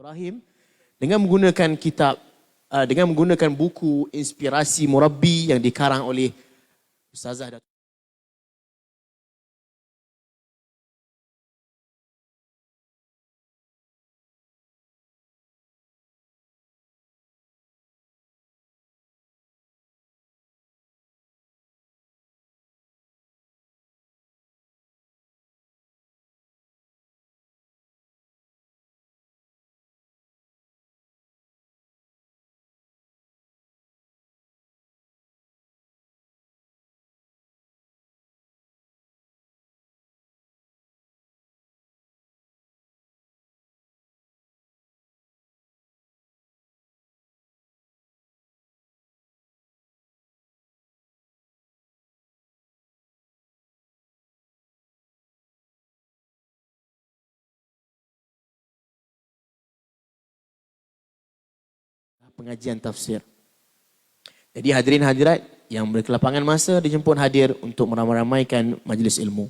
Ibrahim dengan menggunakan dengan menggunakan buku Inspirasi Murabbi yang dikarang oleh Ustazah Datuk pengajian tafsir. Jadi hadirin hadirat yang berkelapangan masa dijemput hadir untuk meramai-ramaikan majlis ilmu.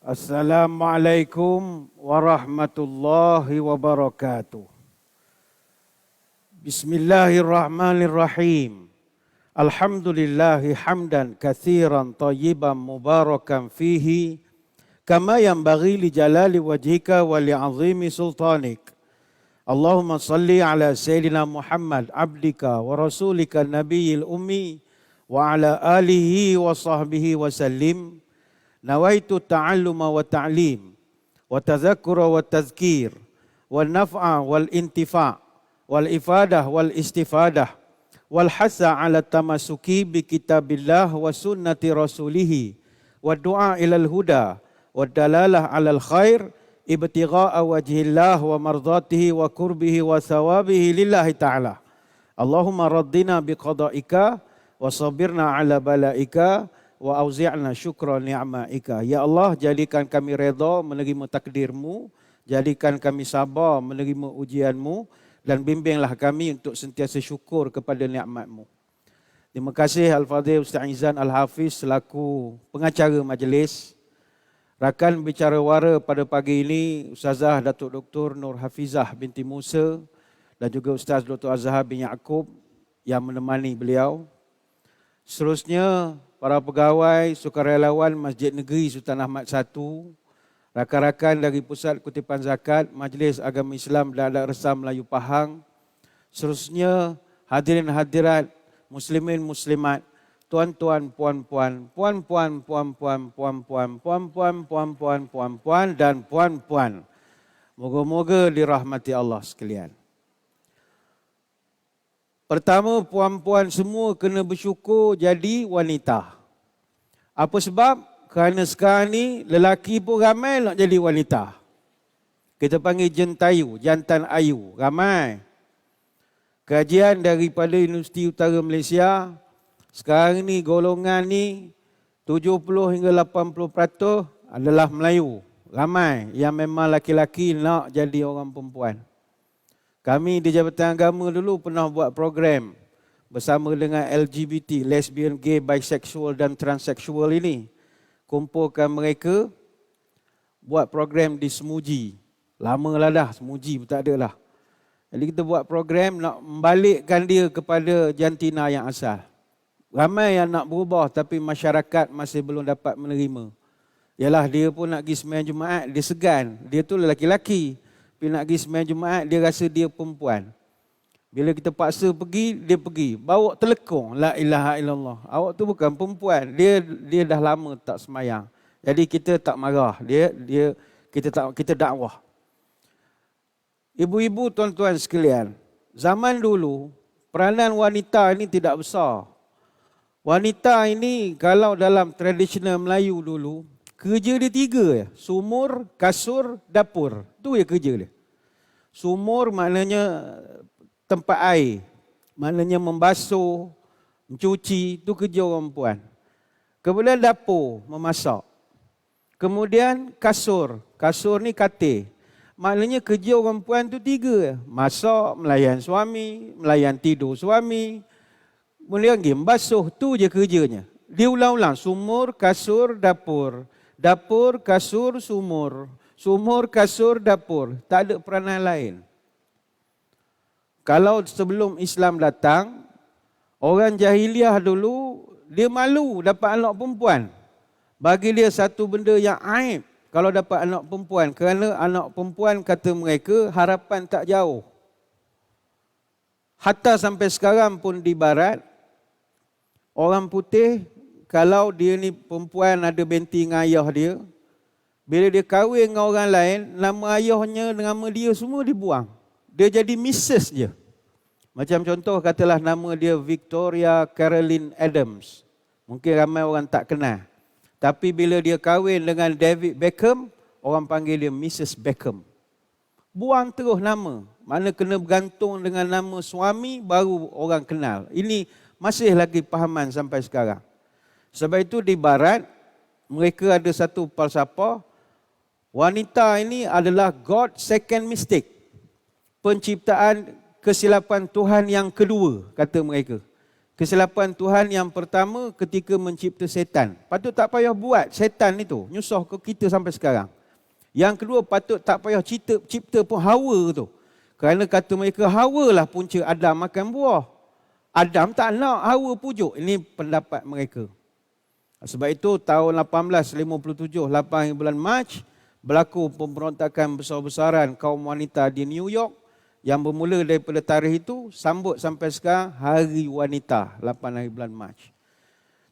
Assalamualaikum warahmatullahi wabarakatuh. Bismillahirrahmanirrahim. Alhamdulillahi hamdan kathiran tayyiban mubarakan fihi kama yanbaghi li jalali wajhika wa li'azimi sultanik. Allahumma salli ala Sayyidina Muhammad abdika wa rasulika nabiyil ummi wa ala alihi wa sahbihi wa sallim. Nawaitu ta'alluma wa ta'lim wa tadhakkura wa tadhkir wa naf'a wal intifa' wal ifadah wal istifadah wal hasa ala tamasuki bi kitabillah wa sunnati rasulih wa du'a ilal huda wa dalalah alal khair ibtigha'a wajhillah wa mardatihi wa kurbihi wa thawabihi lillahi ta'ala. Allahumma raddina bi qada'ika wa sabirna ala balaika wa auzi'na syukra ni'maika. Ya Allah, jadikan kami redha menerima takdirmu, jadikan kami sabar menerima ujianmu, dan bimbinglah kami untuk sentiasa syukur kepada nikmatmu. Terima kasih Al-Fadhil Ustaz Izan Al-Hafiz selaku pengacara majlis. Rakan bicara wara pada pagi ini Ustazah Datuk Dr. Nur Hafizah binti Musa dan juga Ustaz Dr. Azhar bin Yaakob yang menemani beliau. Seterusnya para pegawai sukarelawan Masjid Negeri Sultan Ahmad I, rakan-rakan dari Pusat Kutipan Zakat, Majlis Agama Islam dan Adat Resam Melayu Pahang. Seterusnya hadirin hadirat, muslimin muslimat, tuan-tuan, puan-puan, puan-puan, puan-puan, puan-puan, puan-puan, puan-puan, puan-puan dan puan-puan. Moga-moga dirahmati Allah sekalian. Pertama, puan-puan semua kena bersyukur jadi wanita. Apa sebab? Kerana sekarang ni lelaki pun ramai nak jadi wanita. Kita panggil jentayu, jantan ayu, ramai. Kajian daripada Universiti Utara Malaysia, sekarang ni golongan ni 70 hingga 80% adalah Melayu. Ramai yang memang laki-laki nak jadi orang perempuan. Kami di Jabatan Agama dulu pernah buat program bersama dengan LGBT, lesbian, gay, bisexual dan transseksual ini. Kumpulkan mereka, buat program di Semuji. Lamalah dah, Semuji pun tak ada lah. Jadi kita buat program nak membalikkan dia kepada jantina yang asal. Ramai yang nak berubah tapi masyarakat masih belum dapat menerima. Yalah, dia pun nak pergi sembahyang Jumaat, dia segan. Dia tu lelaki-lelaki. Tapi nak pergi sembahyang Jumaat, dia rasa dia perempuan. Bila kita paksa pergi, dia pergi. Bawa telekong, la ilaha illallah. Awak tu bukan perempuan. Dia dah lama tak sembahyang. Jadi kita tak marah. Kita dakwah. Ibu-ibu, tuan-tuan sekalian, zaman dulu peranan wanita ini tidak besar. Wanita ini kalau dalam tradisional Melayu dulu, kerja dia 3 je. Sumur, kasur, dapur. Itu je kerja dia. Sumur maknanya tempat air. Maknanya membasuh, mencuci. Itu kerja orang perempuan. Kemudian dapur, memasak. Kemudian kasur. Kasur ni katil. Maknanya kerja orang perempuan tu 3 je. Masak, melayan suami, melayan tidur suami. Kemudian lagi membasuh. Itu je kerjanya. Dia ulang-ulang. Sumur, kasur, dapur. Dapur, kasur, sumur. Sumur, kasur, dapur. Tak ada peranan lain. Kalau sebelum Islam datang, orang jahiliah dulu, dia malu dapat anak perempuan. Bagi dia satu benda yang aib kalau dapat anak perempuan. Kerana anak perempuan, kata mereka, harapan tak jauh. Hatta sampai sekarang pun di barat, orang putih, kalau dia ni perempuan ada binti dengan ayah dia, bila dia kahwin dengan orang lain, nama ayahnya, nama dia semua dibuang. Dia jadi Mrs. je. Macam contoh katalah nama dia Victoria Caroline Adams. Mungkin ramai orang tak kenal. Tapi bila dia kahwin dengan David Beckham, orang panggil dia Mrs. Beckham. Buang terus nama. Mana kena bergantung dengan nama suami, baru orang kenal. Ini masih lagi pahaman sampai sekarang. Sebab itu di barat, mereka ada satu falsafah, wanita ini adalah God's second mistake. Penciptaan kesilapan Tuhan yang kedua, kata mereka. Kesilapan Tuhan yang pertama ketika mencipta setan. Patut tak payah buat setan itu. Nyusah ke kita sampai sekarang. Yang kedua, patut tak payah cipta pun Hawa tu. Kerana kata mereka, Hawa lah punca Adam makan buah. Adam tak nak Hawa pujuk. Ini pendapat mereka. Sebab itu tahun 1857, 8 bulan Mac, berlaku pemberontakan besar-besaran kaum wanita di New York yang bermula daripada tarikh itu sambut sampai sekarang Hari Wanita 8 hari bulan Mac.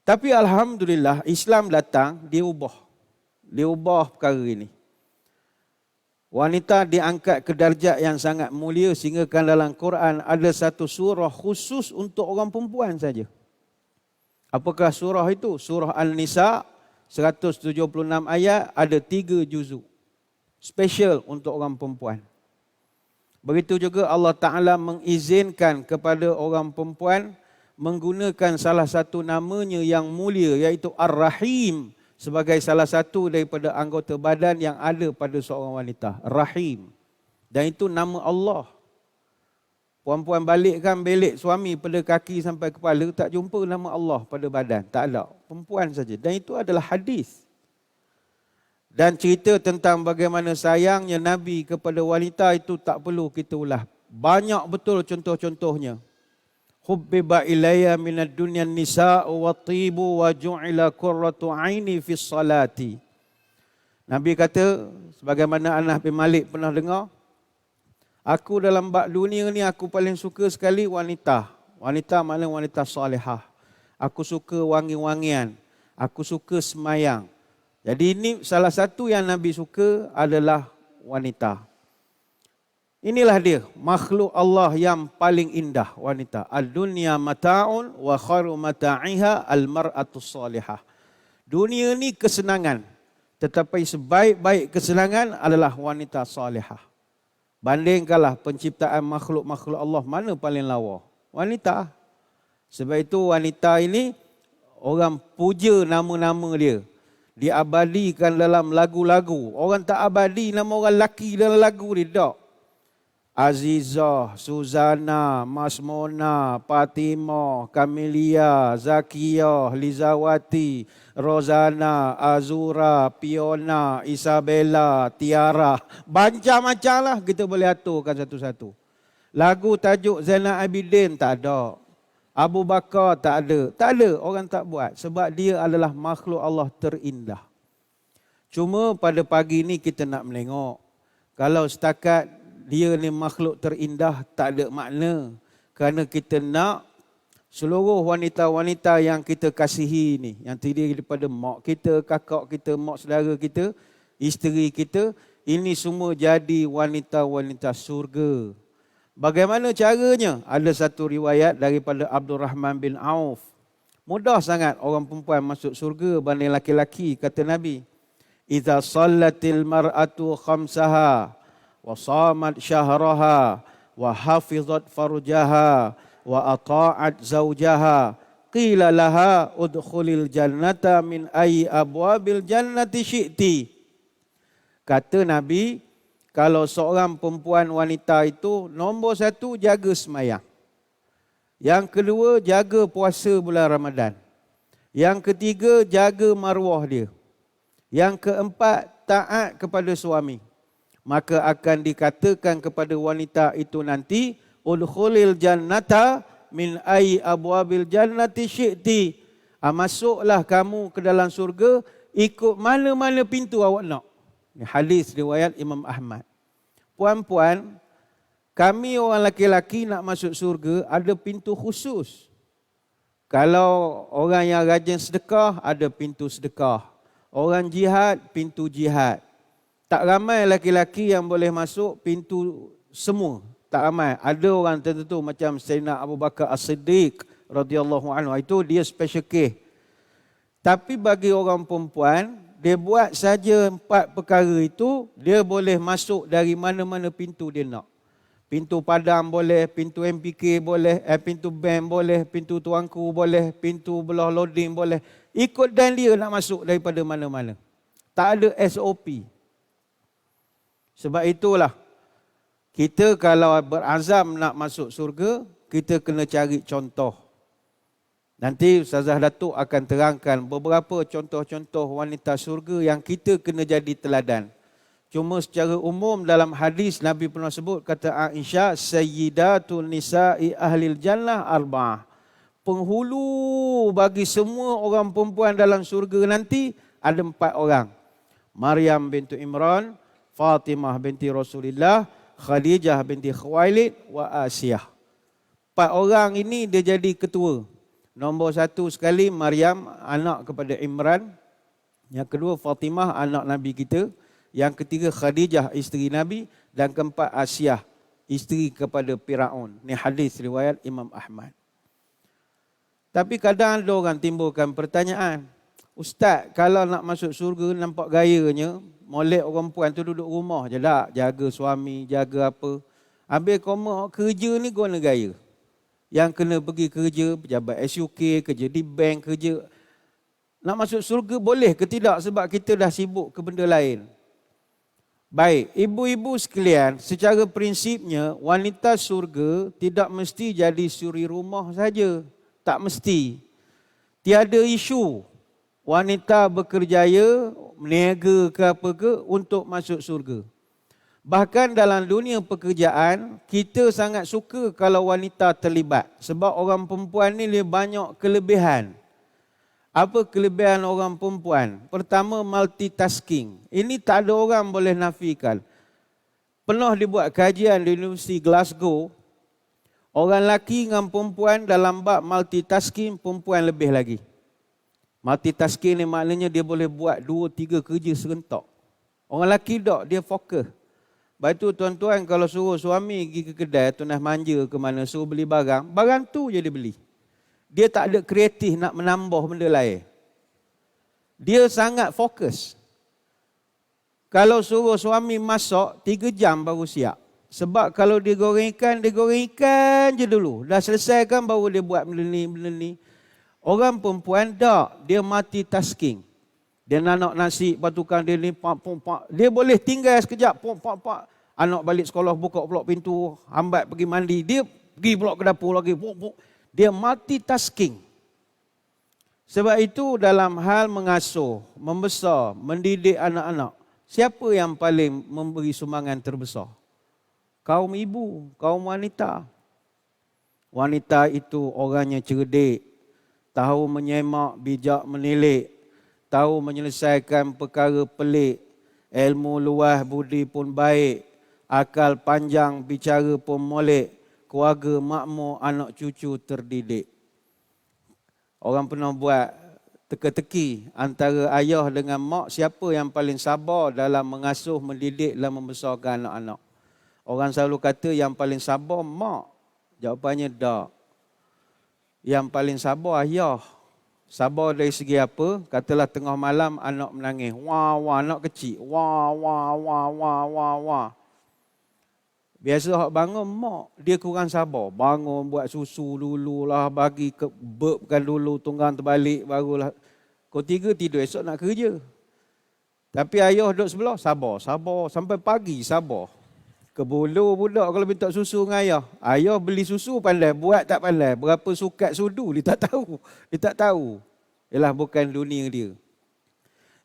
Tapi alhamdulillah Islam datang, dia ubah perkara ini. Wanita diangkat ke darjat yang sangat mulia sehingga dalam Quran ada satu surah khusus untuk orang perempuan saja. Apakah surah itu? Surah An-Nisa 176 ayat, ada 3 juzuk. Special untuk orang perempuan. Begitu juga Allah Ta'ala mengizinkan kepada orang perempuan menggunakan salah satu namanya yang mulia, iaitu Ar-Rahim, sebagai salah satu daripada anggota badan yang ada pada seorang wanita. Rahim. Dan itu nama Allah. Puan-puan balikkan belik suami pada kaki sampai kepala, tak jumpa nama Allah pada badan. Tak ada. Perempuan saja. Dan itu adalah hadis. Dan cerita tentang bagaimana sayangnya Nabi kepada wanita itu tak perlu kita ulah. Banyak betul contoh-contohnya. Hubbiba ilayya minad dunya nisa'u wa tibu wa ju'ila qurratu aini fis salati. Nabi kata, sebagaimana Anas bin Malik pernah dengar, aku dalam bab dunia ni aku paling suka sekali wanita. Wanita maknanya wanita salihah. Aku suka wangi-wangian. Aku suka semayang. Jadi ini salah satu yang Nabi suka adalah wanita. Inilah dia, makhluk Allah yang paling indah, wanita. Ad-dunya mata'un wa khairu mata'iha al-mar'atus salihah. Dunia ni kesenangan. Tetapi sebaik-baik kesenangan adalah wanita salihah. Bandingkanlah penciptaan makhluk-makhluk Allah, mana paling lawa? Wanita. Sebab itu wanita ini orang puja nama-nama dia. Diabadikan dalam lagu-lagu. Orang tak abadi nama orang lelaki dalam lagu dia, tak. Azizah, Suzana, Masmona, Fatimah, Kamelia, Zakiyah, Lizawati, Rozana, Azura, Fiona, Isabella, Tiara. Macam-macam lah kita boleh aturkan satu-satu. Lagu tajuk Zainal Abidin tak ada. Abu Bakar tak ada. Tak ada, orang tak buat. Sebab dia adalah makhluk Allah terindah. Cuma pada pagi ni kita nak menengok. Kalau setakat dia ni makhluk terindah, tak ada makna. Kerana kita nak seluruh wanita-wanita yang kita kasihi ni, yang terdiri daripada mak kita, kakak kita, mak saudara kita, isteri kita, ini semua jadi wanita-wanita surga. Bagaimana caranya? Ada satu riwayat daripada Abdul Rahman bin Auf. Mudah sangat orang perempuan masuk surga banding laki-laki, kata Nabi. Idza sallatil mar'atu khamsaha wa shamat syahraha wa hafizat farjaha wa ata'at zawjaha qila laha udkhulil jannata min ayyi abwabil jannati syi'ti. Kata Nabi, kalau seorang perempuan wanita itu, nombor 1 jaga semayang. Yang kedua, jaga puasa bulan Ramadan. Yang ketiga, jaga maruah dia. Yang keempat, taat kepada suami. Maka akan dikatakan kepada wanita itu nanti, udkhulil jannata min ayyi abwabil jannati syi'ti. Masuklah kamu ke dalam surga ikut mana-mana pintu awak nak. Ini hadis riwayat Imam Ahmad. Puan-puan, kami orang laki-laki nak masuk surga ada pintu khusus. Kalau orang yang rajin sedekah, ada pintu sedekah. Orang jihad, pintu jihad. Tak ramai laki-laki yang boleh masuk pintu semua. Tak ramai. Ada orang tertentu macam Sayyidina Abu Bakar As-Siddiq radhiyallahu anhu. Itu dia special case. Tapi bagi orang perempuan, dia buat saja 4 perkara itu, dia boleh masuk dari mana-mana pintu dia nak. Pintu padang boleh, pintu MPK boleh, pintu bank boleh, pintu tuanku boleh, pintu belah loading boleh. Ikut dan dia nak masuk daripada mana-mana. Tak ada SOP. Sebab itulah, kita kalau berazam nak masuk surga, kita kena cari contoh. Nanti Ustazah Datuk akan terangkan beberapa contoh-contoh wanita syurga yang kita kena jadi teladan. Cuma secara umum dalam hadis Nabi pernah sebut, kata Aisyah, Sayyidatun Nisa'i Ahlil Jannah Arba'ah. Penghulu bagi semua orang perempuan dalam syurga nanti ada 4 orang. Maryam bintu Imran, Fatimah binti Rasulullah, Khadijah binti Khuwailid, wa Asiyah. 4 orang ini dia jadi ketua. Nombor 1 sekali Maryam, anak kepada Imran. Yang kedua Fatimah, anak Nabi kita. Yang ketiga Khadijah, isteri Nabi. Dan keempat Asiyah, isteri kepada Firaun. Ini hadis riwayat Imam Ahmad. Tapi kadang ada orang timbulkan pertanyaan, Ustaz, kalau nak masuk surga nampak gayanya, molek orang perempuan tu duduk rumah je tak, jaga suami, jaga apa. Habis koma kerja ni guna gaya. Yang kena pergi kerja, pejabat SUK, kerja di bank, kerja. Nak masuk surga boleh ke tidak sebab kita dah sibuk ke benda lain? Baik, ibu-ibu sekalian, secara prinsipnya wanita surga tidak mesti jadi suri rumah saja. Tak mesti. Tiada isu wanita berkerjaya, meniaga ke apa ke untuk masuk surga. Bahkan dalam dunia pekerjaan, kita sangat suka kalau wanita terlibat. Sebab orang perempuan ni dia banyak kelebihan. Apa kelebihan orang perempuan? Pertama, multitasking. Ini tak ada orang boleh nafikan. Pernah dibuat kajian di Universiti Glasgow. Orang lelaki dengan perempuan dalam bab multitasking, perempuan lebih lagi. Multitasking ni maknanya dia boleh buat 2-3 kerja serentak. Orang lelaki tak, dia fokus. Lepas tu tuan-tuan kalau suruh suami pergi ke kedai, tunas manja ke mana, suruh beli barang, barang tu je dia beli. Dia tak ada kreatif nak menambah benda lain. Dia sangat fokus. Kalau suruh suami masak, 3 jam baru siap. Sebab kalau dia goreng ikan je dulu. Dah selesai kan baru dia buat benda ni. Orang perempuan tak, dia multitasking. Dia nak nasi, patukan dia ni, dia boleh tinggal sekejap, anak balik sekolah, buka pula pintu, hambat pergi mandi, dia pergi pula ke dapur lagi, dia multitasking. Sebab itu dalam hal mengasuh, membesar, mendidik anak-anak, siapa yang paling memberi sumbangan terbesar? Kaum ibu, kaum wanita. Wanita itu orangnya cerdik, tahu menyemak, bijak menilik, tahu menyelesaikan perkara pelik, ilmu luas, budi pun baik, akal panjang, bicara pun molek, keluarga makmur, anak cucu terdidik. Orang pernah buat teka-teki antara ayah dengan mak, siapa yang paling sabar dalam mengasuh, mendidik dan membesarkan anak-anak. Orang selalu kata yang paling sabar mak. Jawapannya tak. Yang paling sabar ayah. Sabar dari segi apa? Katalah tengah malam anak menangis. Wah, anak kecil. Wah. Biasa hak bangun mak, dia kurang sabar. Bangun buat susu dululah, bagi burpkan dulu, tunggang terbalik barulah. Kau 3 tidur, esok nak kerja. Tapi ayah duduk sebelah, sabar. Sampai pagi, sabar. Kebulu budak kalau minta susu dengan ayah. Ayah beli susu pandai, buat tak pandai. Berapa sukat sudu, dia tak tahu. Ialah bukan dunia dia.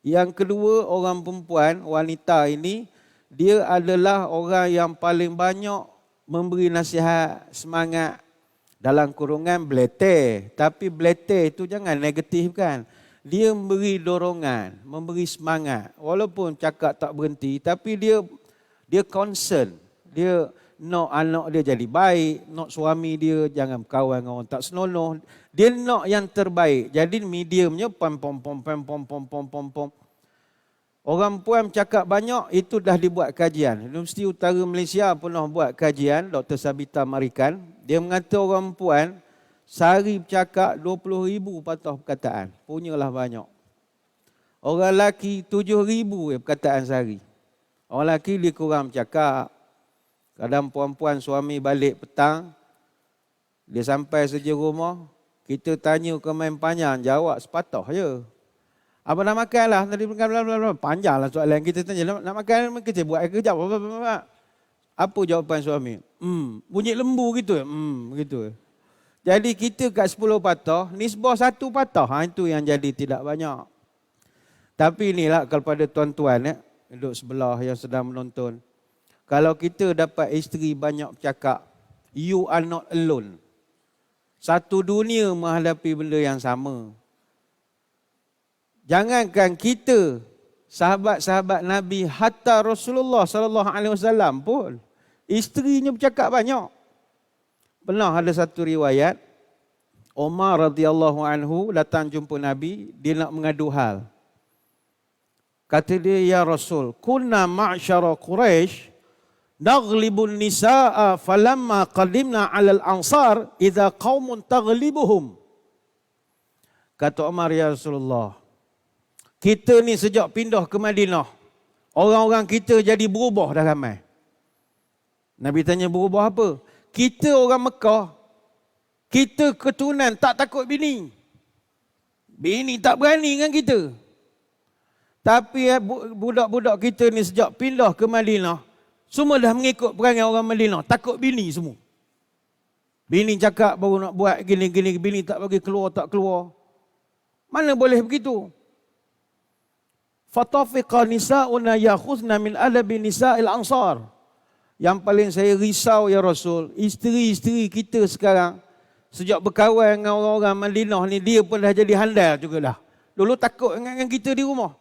Yang kedua, orang perempuan, wanita ini, dia adalah orang yang paling banyak memberi nasihat, semangat. Dalam kurungan beleter. Tapi beleter itu jangan negatif kan. Dia memberi dorongan, memberi semangat. Walaupun cakap tak berhenti, tapi dia concern. Dia nak anak dia jadi baik, nak suami dia jangan berkawan dengan orang tak senonoh. Dia nak yang terbaik. Jadi mediumnya pom. Orang puan cakap banyak, itu dah dibuat kajian. Universiti Utara Malaysia pernah buat kajian, Dr. Sabita Marikan. Dia mengata orang puan sehari bercakap 20,000 patah perkataan. Punyalah banyak. Orang lelaki 7,000 perkataan sehari. Orang lelaki dia kurang bercakap. Kadang puan-puan suami balik petang, dia sampai saja rumah, kita tanya ke main panjang, jawab sepatah je. Apa nak makan lah? Tadi panjanglah soalan kita tanya. Nak makan, kita buat kerja. Apa jawapan suami? Bunyi lembu gitu. Gitu. Jadi kita kat 10 patah, nisbah 1 patah. Itu yang jadi tidak banyak. Tapi inilah kepada tuan-tuan duduk sebelah yang sedang menonton. Kalau kita dapat isteri banyak bercakap, you are not alone. Satu dunia menghadapi benda yang sama. Jangankan kita, sahabat-sahabat Nabi, hatta Rasulullah sallallahu alaihi wasallam pun isterinya bercakap banyak. Pernah ada satu riwayat, Umar radhiyallahu anhu datang jumpa Nabi, dia nak mengadu hal. Kata dia, ya Rasul, kunna ma'syara Quraisy naghlibun nisaa falamma qadimna 'alal ansar idza qaumun taghlibuhum. Kata Umar, ya Rasulullah, kita ni sejak pindah ke Madinah, orang-orang kita jadi berubah dah ramai. Nabi tanya, berubah apa? Kita orang Mekah, kita keturunan tak takut bini. Bini tak berani dengan kita. Tapi budak-budak kita ni sejak pindah ke Madinah, semua dah mengikut perangai orang Madinah, takut bini semua. Bini cakap baru nak buat gini-gini, bini tak bagi keluar, tak keluar. Mana boleh begitu? Fatafiqa nisa'una yakhuzna min adabi nisa'il ansar. Yang paling saya risau, ya Rasul, isteri-isteri kita sekarang, sejak berkawan dengan orang-orang Madinah ni, dia pun dah jadi handal juga dah. Dulu takut dengan kita di rumah.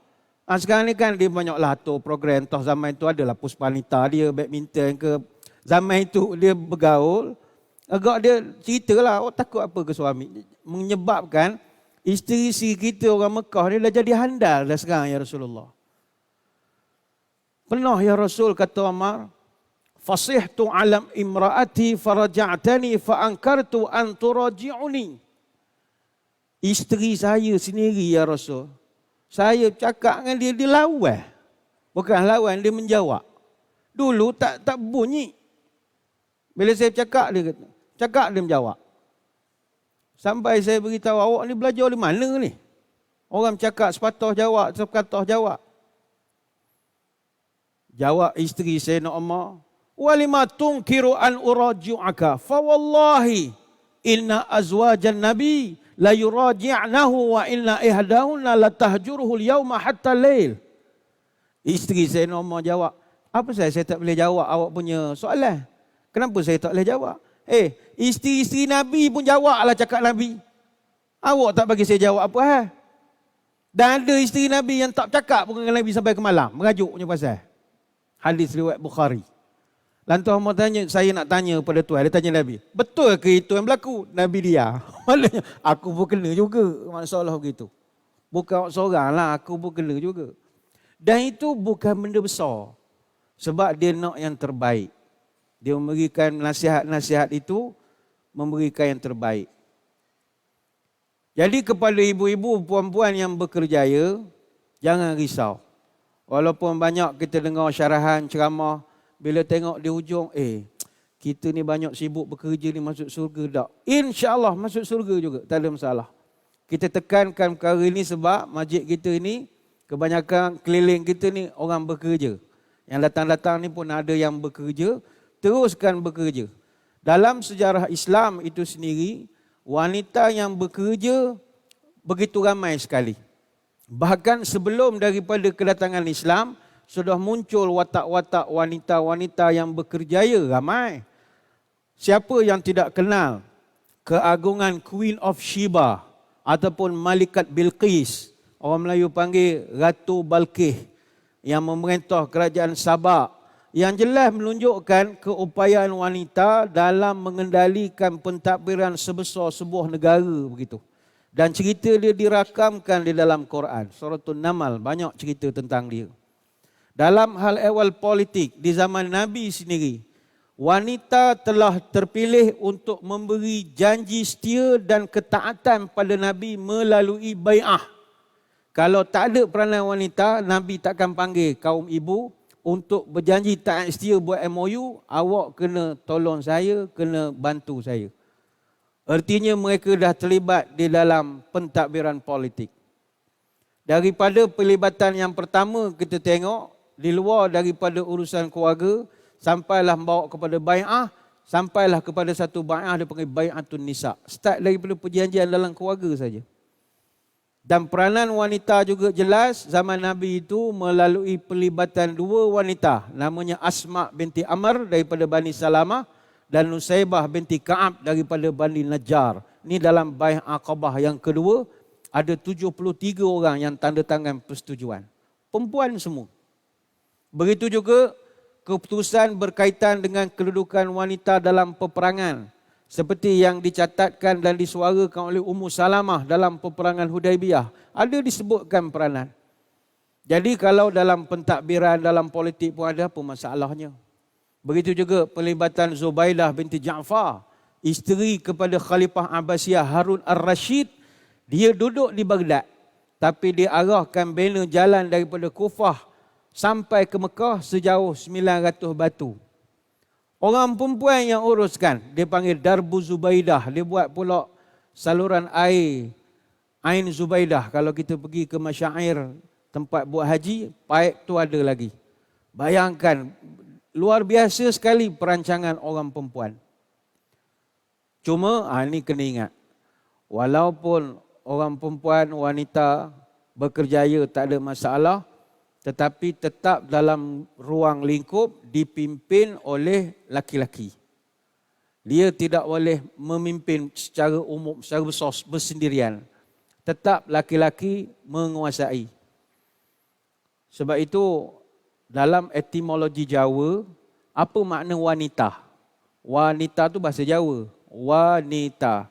Sekarang ni kan dia banyaklah atur program. Toh zaman itu adalah puspanita dia, badminton ke. Zaman itu dia bergaul. Agak dia ceritalah, takut apa ke suami. Menyebabkan isteri-isteri kita orang Mekah ni dah jadi handal dah sekarang, ya Rasulullah. Pernah, ya Rasul, kata Umar, fasihtu alam imraati faraja'tani fa'ankartu an turaji'uni. Isteri saya sendiri, ya Rasul, saya cakap dengan dia, dia lawan. Bukan lawan, dia menjawab. Dulu tak bunyi. Bila saya cakap, dia kata, cakap dia menjawab. Sampai saya beritahu, awak ni belajar di mana ni? Orang cakap sepatah jawab, sepatah jawab. Jawab isteri saya, nak Umar, walima tunkiru an uraji'aka fa wallahi inna azwajan nabi la yuraji'nahu wa inna ihdahunna la tahjuruhu al-yawma hatta lail. Isteri saya Umar jawab, apa saya tak boleh jawab awak punya soalan? Kenapa saya tak boleh jawab? Isteri-isteri Nabi pun jawablah cakap Nabi. Awak tak bagi saya jawab apa? Dan ada isteri Nabi yang tak cakap pun dengan Nabi sampai ke malam, merajuk punya pasal. Hadis riwayat Bukhari. Lantas Umar tanya, saya nak tanya pada Tuhan. Dia tanya Nabi, betul ke itu yang berlaku? Nabi dia, maknanya aku pun kena juga. Masalah begitu. Bukan seorang lah, aku pun kena juga. Dan itu bukan benda besar. Sebab dia nak yang terbaik. Dia memberikan nasihat-nasihat itu, memberikan yang terbaik. Jadi kepada ibu-ibu, puan-puan yang berkerjaya, jangan risau. Walaupun banyak kita dengar syarahan, ceramah, bila tengok di ujung, kita ni banyak sibuk bekerja ni masuk surga tak? InsyaAllah masuk surga juga, tak ada masalah. Kita tekankan perkara ini sebab masjid kita ini, kebanyakan keliling kita ni orang bekerja. Yang datang-datang ni pun ada yang bekerja, teruskan bekerja. Dalam sejarah Islam itu sendiri, wanita yang bekerja begitu ramai sekali. Bahkan sebelum daripada kedatangan Islam, sudah muncul watak-watak wanita-wanita yang berkerjaya ramai. Siapa yang tidak kenal keagungan Queen of Sheba ataupun Malikat Bilqis, orang Melayu panggil Ratu Balqis, yang memerintah kerajaan Sabak, yang jelas menunjukkan keupayaan wanita dalam mengendalikan pentadbiran sebesar sebuah negara begitu. Dan cerita dia dirakamkan di dalam Quran. Suratul Namal banyak cerita tentang dia. Dalam hal ehwal politik di zaman Nabi sendiri, wanita telah terpilih untuk memberi janji setia dan ketaatan pada Nabi melalui bai'ah. Kalau tak ada peranan wanita, Nabi takkan panggil kaum ibu untuk berjanji taat setia buat MOU, awak kena tolong saya, kena bantu saya. Artinya mereka dah terlibat di dalam pentadbiran politik. Daripada pelibatan yang pertama kita tengok, di luar daripada urusan keluarga, sampailah bawa kepada bai'ah, sampailah kepada satu bai'ah dia panggil bai'atun nisa. Start daripada perjanjian dalam keluarga saja. Dan peranan wanita juga jelas. Zaman Nabi itu melalui pelibatan dua wanita. Namanya Asma binti Amr daripada Bani Salamah dan Nusaibah binti Ka'ab daripada Bani Najjar. Ini dalam Bai'ah Aqabah yang kedua. Ada 73 orang yang tanda tangan persetujuan. Perempuan semua. Begitu juga keputusan berkaitan dengan kedudukan wanita dalam peperangan. Seperti yang dicatatkan dan disuarakan oleh Ummu Salamah dalam peperangan Hudaibiyah. Ada disebutkan peranan. Jadi kalau dalam pentadbiran, dalam politik pun ada apa masalahnya. Begitu juga pelibatan Zubaidah binti Ja'far. Isteri kepada Khalifah Abbasiyah Harun Ar-Rashid. Dia duduk di Baghdad. Tapi dia arahkan bina jalan daripada Kufah sampai ke Mekah sejauh 900 batu. Orang perempuan yang uruskan, dia panggil Darbu Zubaidah. Dia buat pula saluran air, Ain Zubaidah. Kalau kita pergi ke masyair, tempat buat haji, paip tu ada lagi. Bayangkan, luar biasa sekali perancangan orang perempuan. Cuma, ini kena ingat. Walaupun orang perempuan, wanita berkerjaya tak ada masalah, tetapi tetap dalam ruang lingkup dipimpin oleh laki-laki. Dia tidak boleh memimpin secara umum, secara besar, bersendirian. Tetap laki-laki menguasai. Sebab itu, dalam etimologi Jawa, apa makna wanita? Wanita tu bahasa Jawa. Wanita.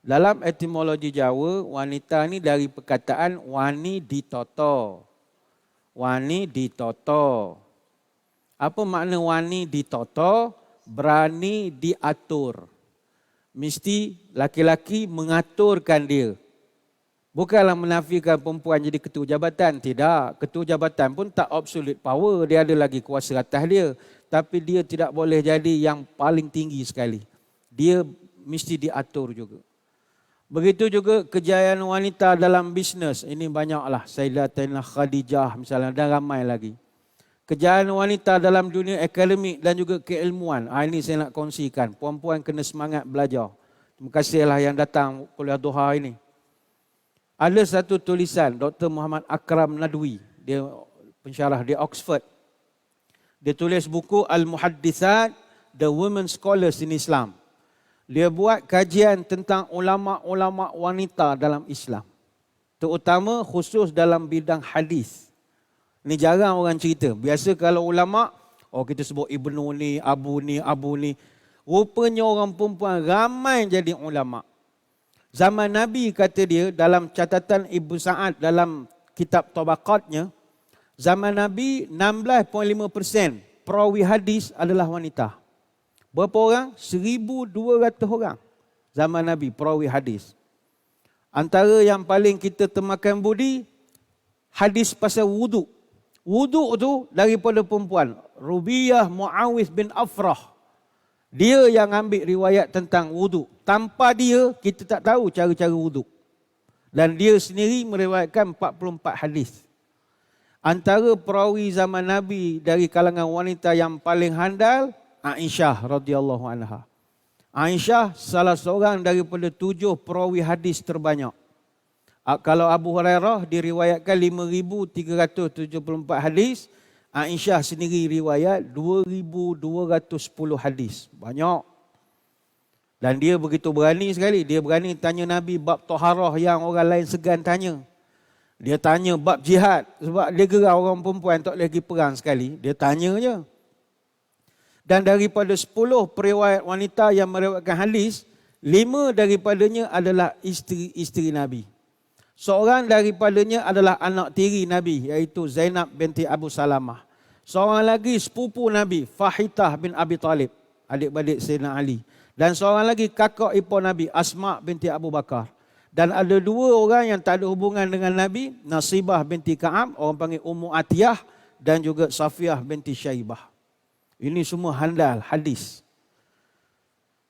Dalam etimologi Jawa, wanita ni dari perkataan wani ditoto. Wani ditoto. Apa makna wani ditoto? Berani diatur. Mesti laki-laki mengaturkan dia. Bukanlah menafikan perempuan jadi ketua jabatan. Tidak. Ketua jabatan pun tak absolute power. Dia ada lagi kuasa atas dia. Tapi dia tidak boleh jadi yang paling tinggi sekali. Dia mesti diatur juga. Begitu juga kejayaan wanita dalam bisnes. Ini banyaklah. Sayyidatina Khadijah misalnya dan ramai lagi. Kejayaan wanita dalam dunia akademik dan juga keilmuan. Ini saya nak kongsikan. Puan-puan kena semangat belajar. Terima kasihlah yang datang kuliah duha ini. Ada satu tulisan Dr. Muhammad Akram Nadwi. Dia pensyarah di Oxford. Dia tulis buku Al-Muhaddithat, The Women Scholars in Islam. Dia buat kajian tentang ulama-ulama wanita dalam Islam. Terutama khusus dalam bidang hadis. Ini jarang orang cerita. Biasa kalau ulama, kita sebut Ibnu ni, Abu ni, Abu ni. Rupanya orang perempuan ramai jadi ulama. Zaman Nabi kata dia dalam catatan Ibnu Sa'ad dalam kitab Tabaqatnya, zaman Nabi 16.5% perawi hadis adalah wanita. Berapa orang? 1,200 orang. Zaman Nabi, perawi hadis. Antara yang paling kita termakan budi, hadis pasal wuduk. Wuduk tu daripada perempuan. Rubiyah Muawis bin Afrah. Dia yang ambil riwayat tentang wuduk. Tanpa dia, kita tak tahu cara-cara wuduk. Dan dia sendiri meriwayatkan 44 hadis. Antara perawi zaman Nabi dari kalangan wanita yang paling handal, Aisyah radhiyallahu anha. Aisyah salah seorang daripada 7 perawi hadis terbanyak. Kalau Abu Hurairah diriwayatkan 5,374 hadis, Aisyah sendiri riwayat 2,210 hadis. Banyak. Dan dia begitu berani sekali. Dia berani tanya Nabi bab taharah yang orang lain segan tanya. Dia tanya bab jihad. Sebab dia gerah orang perempuan tak lagi perang sekali. Dia tanya je. Dan daripada 10 periwayat wanita yang meriwayatkan hadis, 5 daripadanya adalah isteri-isteri Nabi. Seorang daripadanya adalah anak tiri Nabi, iaitu Zainab binti Abu Salamah. Seorang lagi sepupu Nabi, Fahitah bin Abi Talib, adik-beradik Sayyidina Ali. Dan seorang lagi kakak ipar Nabi, Asma binti Abu Bakar. Dan ada 2 orang yang tak ada hubungan dengan Nabi, Nasibah binti Ka'ab, orang panggil Ummu Atiyah, dan juga Safiyah binti Syaibah. Ini semua handal hadis.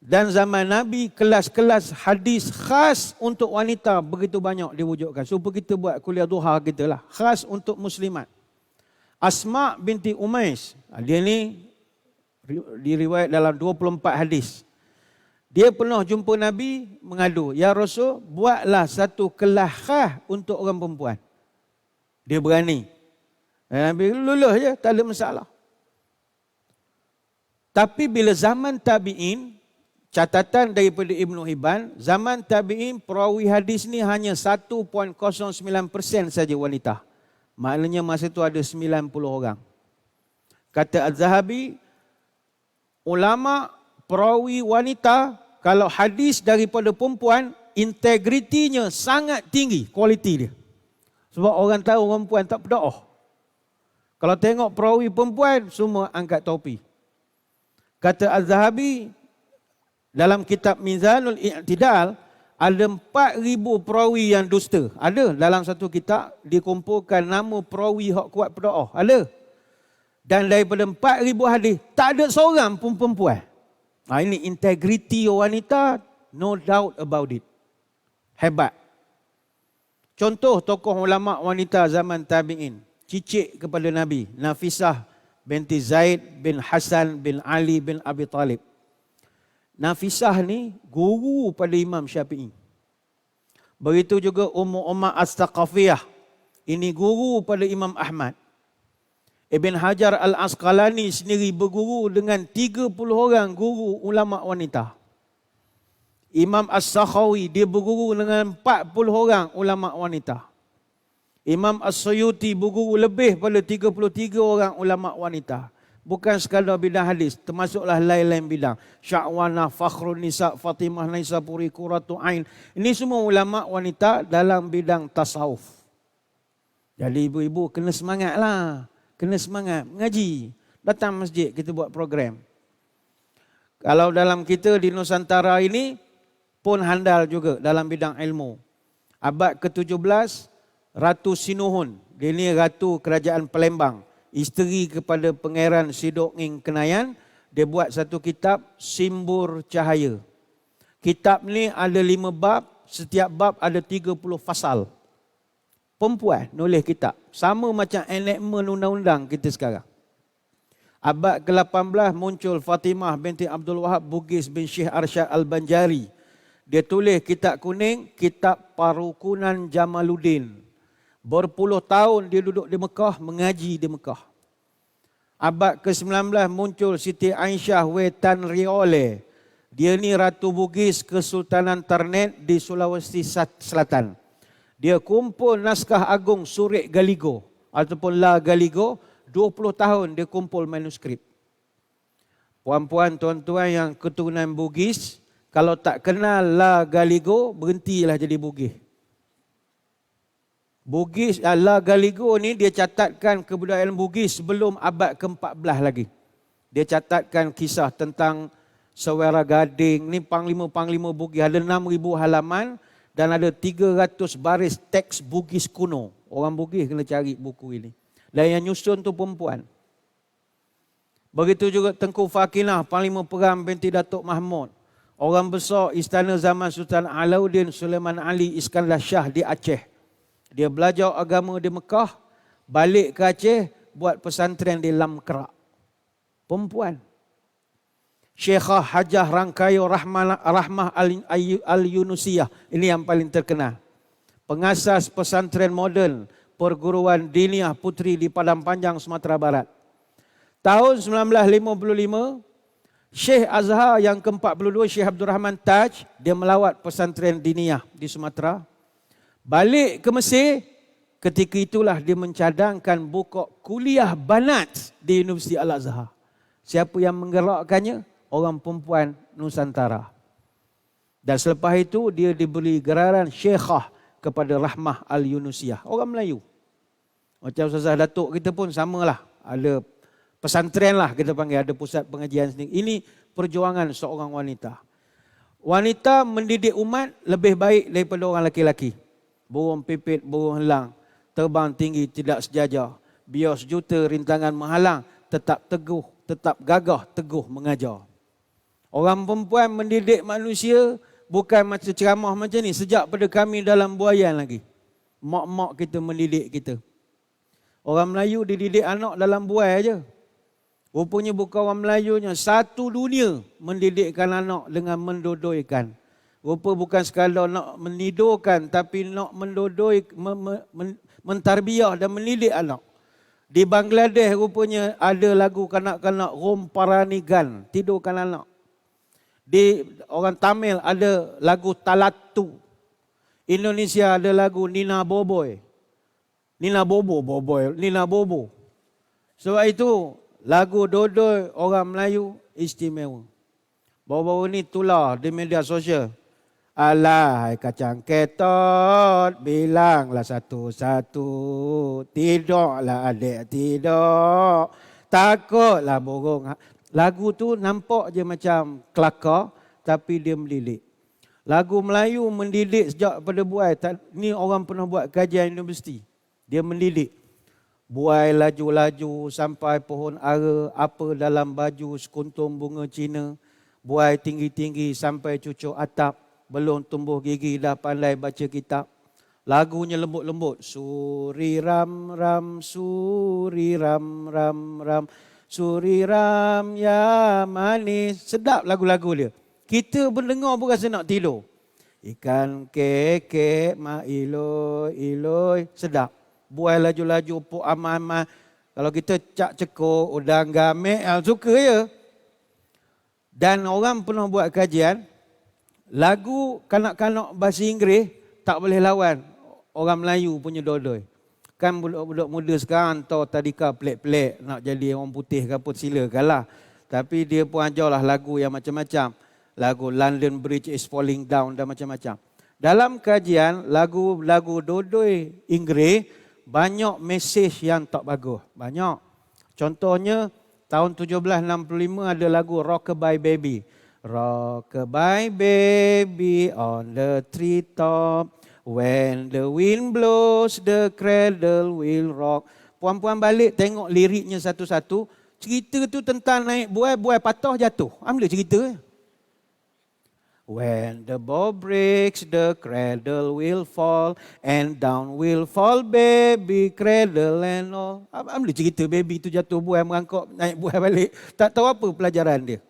Dan zaman Nabi, kelas-kelas hadis khas untuk wanita begitu banyak diwujudkan. Supaya kita buat kuliah duha kita lah. Khas untuk muslimat. Asma binti Umais. Dia ni Diriwayat dalam 24 hadis. Dia pernah jumpa Nabi mengadu, "Ya Rasul, buatlah satu kelas khas untuk orang perempuan." Dia berani. Dan Nabi luluh je, tak ada masalah. Tapi bila zaman tabi'in, catatan daripada Ibnu Hibban, zaman tabi'in perawi hadis ni hanya 1.09% saja wanita. Maknanya masa itu ada 90 orang. Kata Az-Zahabi, ulama perawi wanita, kalau hadis daripada perempuan, integritinya sangat tinggi, kualiti dia. Sebab orang tahu orang perempuan tak berdoa. Kalau tengok perawi perempuan, semua angkat topi. Kata Az-Zahabi, dalam kitab Mizanul I'tidal, ada 4,000 perawi yang dusta. Ada dalam satu kitab, dikumpulkan nama perawi hak kuat berdoa. Ada. Dan daripada 4,000 hadis, tak ada seorang pun perempuan. Ini integriti wanita, no doubt about it. Hebat. Contoh tokoh ulama wanita zaman tabi'in, cicit kepada Nabi, Nafisah binti Zaid bin Hasan bin Ali bin Abi Talib. Nafisah ni guru pada Imam Syafi'i. Begitu juga Ummu Ummah As-Saqafiyah. Ini guru pada Imam Ahmad. Ibn Hajar Al-Asqalani sendiri berguru dengan 30 orang guru ulama wanita. Imam As-Sakhawi dia berguru dengan 40 orang ulama wanita. Imam As-Suyuti berguru lebih pada 33 orang ulama wanita. Bukan sekadar bidang hadis, termasuklah lain-lain bidang. Sya'wanah, Fakhrun Nisa, Fatimah Naisaburi, Qurratu Ain. Ini semua ulama wanita dalam bidang tasawuf. Jadi ibu-ibu kena semangatlah. Kena semangat mengaji. Datang masjid, kita buat program. Kalau dalam kita di Nusantara ini pun handal juga dalam bidang ilmu. Abad ke-17, Ratu Sinuhun. Dia ni Ratu Kerajaan Palembang. Isteri kepada Pangeran Sidok Nging Kenayan. Dia buat satu kitab, Simbur Cahaya. Kitab ni ada 5 bab. Setiap bab ada 30 fasal. Perempuan nulis kitab. Sama macam enactment undang-undang kita sekarang. Abad ke-18 muncul Fatimah binti Abdul Wahab Bugis bin Syekh Arsyad Al-Banjari. Dia tulis kitab kuning, Kitab Parukunan Jamaluddin. Berpuluh tahun dia duduk di Mekah, mengaji di Mekah. Abad ke-19 muncul Siti Aisyah Wetan Riole. Dia ni Ratu Bugis Kesultanan Ternate di Sulawesi Selatan. Dia kumpul naskah agung Surik Galigo ataupun La Galigo. 20 tahun dia kumpul manuskrip. Puan-puan, tuan-tuan yang keturunan Bugis, kalau tak kenal La Galigo, berhentilah jadi Bugis. Bugis, La Galigo ni dia catatkan kebudayaan Bugis sebelum abad ke-14 lagi. Dia catatkan kisah tentang Sewera Gading. Ni panglima-panglima Bugis. Ada 6,000 halaman dan ada 300 baris teks Bugis kuno. Orang Bugis kena cari buku ini. Dan yang nyusun tu perempuan. Begitu juga Tengku Fakinah, Panglima Perang binti Datuk Mahmud. Orang besar istana zaman Sultan Alauddin Sulaiman Ali Iskandar Shah di Aceh. Dia belajar agama di Mekah, balik ke Aceh, buat pesantren di Lamkerak. Perempuan. Syekhah Hajah Rangkayo Rahmah Al-Yunusiyah. Ini yang paling terkenal. Pengasas pesantren moden Perguruan Diniah Putri di Padang Panjang, Sumatera Barat. Tahun 1955, Syekh Azhar yang ke-42, Syekh Abdul Rahman Taj, dia melawat pesantren Diniah di Sumatera. Balik ke Mesir, ketika itulah dia mencadangkan buka kuliah banat di Universiti Al-Azhar. Siapa yang menggerakkannya? Orang perempuan Nusantara. Dan selepas itu dia diberi gelaran Syekhah kepada Rahmah Al-Yunusiyah. Orang Melayu. Macam Ustazah Datuk kita pun samalah. Ada pesantren lah kita panggil. Ada pusat pengajian sendiri. Ini perjuangan seorang wanita. Wanita mendidik umat lebih baik daripada orang lelaki-lelaki. Burung pipit, burung helang. Terbang tinggi, tidak sejajar. Biar sejuta rintangan menghalang. Tetap teguh, tetap gagah, teguh mengajar. Orang perempuan mendidik manusia bukan macam ceramah macam ni. Sejak pada kami dalam buayan lagi. Mak-mak kita mendidik kita. Orang Melayu dididik anak dalam buai aja. Rupanya bukan orang Melayunya, satu dunia mendidikkan anak dengan mendodoikan. Rupa bukan sekadar nak menidurkan, tapi nak mendodoi, mentarbiah dan mendidik anak. Di Bangladesh rupanya ada lagu kanak-kanak Rom Paranigan, tidurkan anak. Di orang Tamil ada lagu Talattu. Indonesia ada lagu Nina Boboy. Nina Bobo. Sebab itu lagu dodoi orang Melayu istimewa. Baru-baru ni tular di media sosial. Alai kacang ketot, bilanglah satu-satu. Tidaklah adik, tidak. Takutlah burung. Lagu tu nampak je macam kelakar, tapi dia mendidik. Lagu Melayu mendidik sejak pada buai. Ni orang pernah buat kajian universiti. Dia mendidik. Buai laju-laju sampai pohon ara, apa dalam baju sekuntum bunga Cina. Buai tinggi-tinggi sampai cucuk atap. Belum tumbuh gigi dah pandai baca kitab. Lagunya lembut-lembut. Suri ram ram, suri ram ram ram. Suri ram ya manis. Sedap lagu-lagu dia. Kita mendengar pun rasa nak tidur. Ikan kekek ma iloi iloi. Sedap. Buai laju-laju puk aman-aman. Kalau kita cak cekuk, udang gamek, suka ya. Dan orang pernah buat kajian. Lagu kanak-kanak bahasa Inggeris tak boleh lawan orang Melayu punya dodoi. Kan budak-budak muda sekarang tahu tadika pelik-pelik nak jadi orang putih ke apa silakanlah. Tapi dia pun ajarlah lagu yang macam-macam. Lagu London Bridge is Falling Down dan macam-macam. Dalam kajian lagu-lagu dodoi Inggeris banyak mesej yang tak bagus. Banyak. Contohnya tahun 1765 ada lagu Rockabye Baby. Rockabye baby on the treetop. When the wind blows, the cradle will rock. Puan-puan balik tengok liriknya satu-satu. Cerita tu tentang naik buai patah jatuh. Ambil cerita. When the bow breaks, the cradle will fall. And down will fall baby, cradle and all. Ambil cerita baby tu jatuh, buai merangkak, naik buai balik. Tak tahu apa pelajaran dia.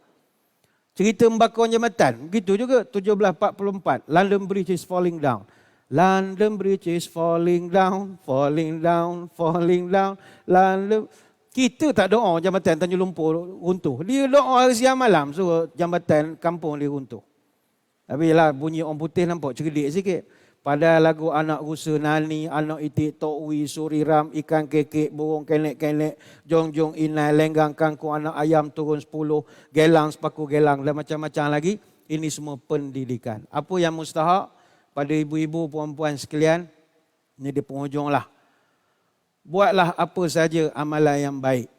Cerita membakar jambatan. Begitu juga 1744. London Bridge is falling down. London Bridge is falling down. Falling down. Falling down. London. Kita tak doa jambatan Tanjung Lumpur runtuh. Dia doa hari siang malam. So jambatan kampung dia runtuh. Tapi lah bunyi orang putih nampak cerdik sikit. Pada lagu anak rusa nani, anak itik tokwi, suri ram, ikan kekek, burung kenek-kenek, jong-jong inai, lenggang kangkung, anak ayam turun 10, gelang sepaku gelang dan macam-macam lagi. Ini semua pendidikan. Apa yang mustahak pada ibu-ibu, puan-puan sekalian, ini di penghujung lah. Buatlah apa saja amalan yang baik.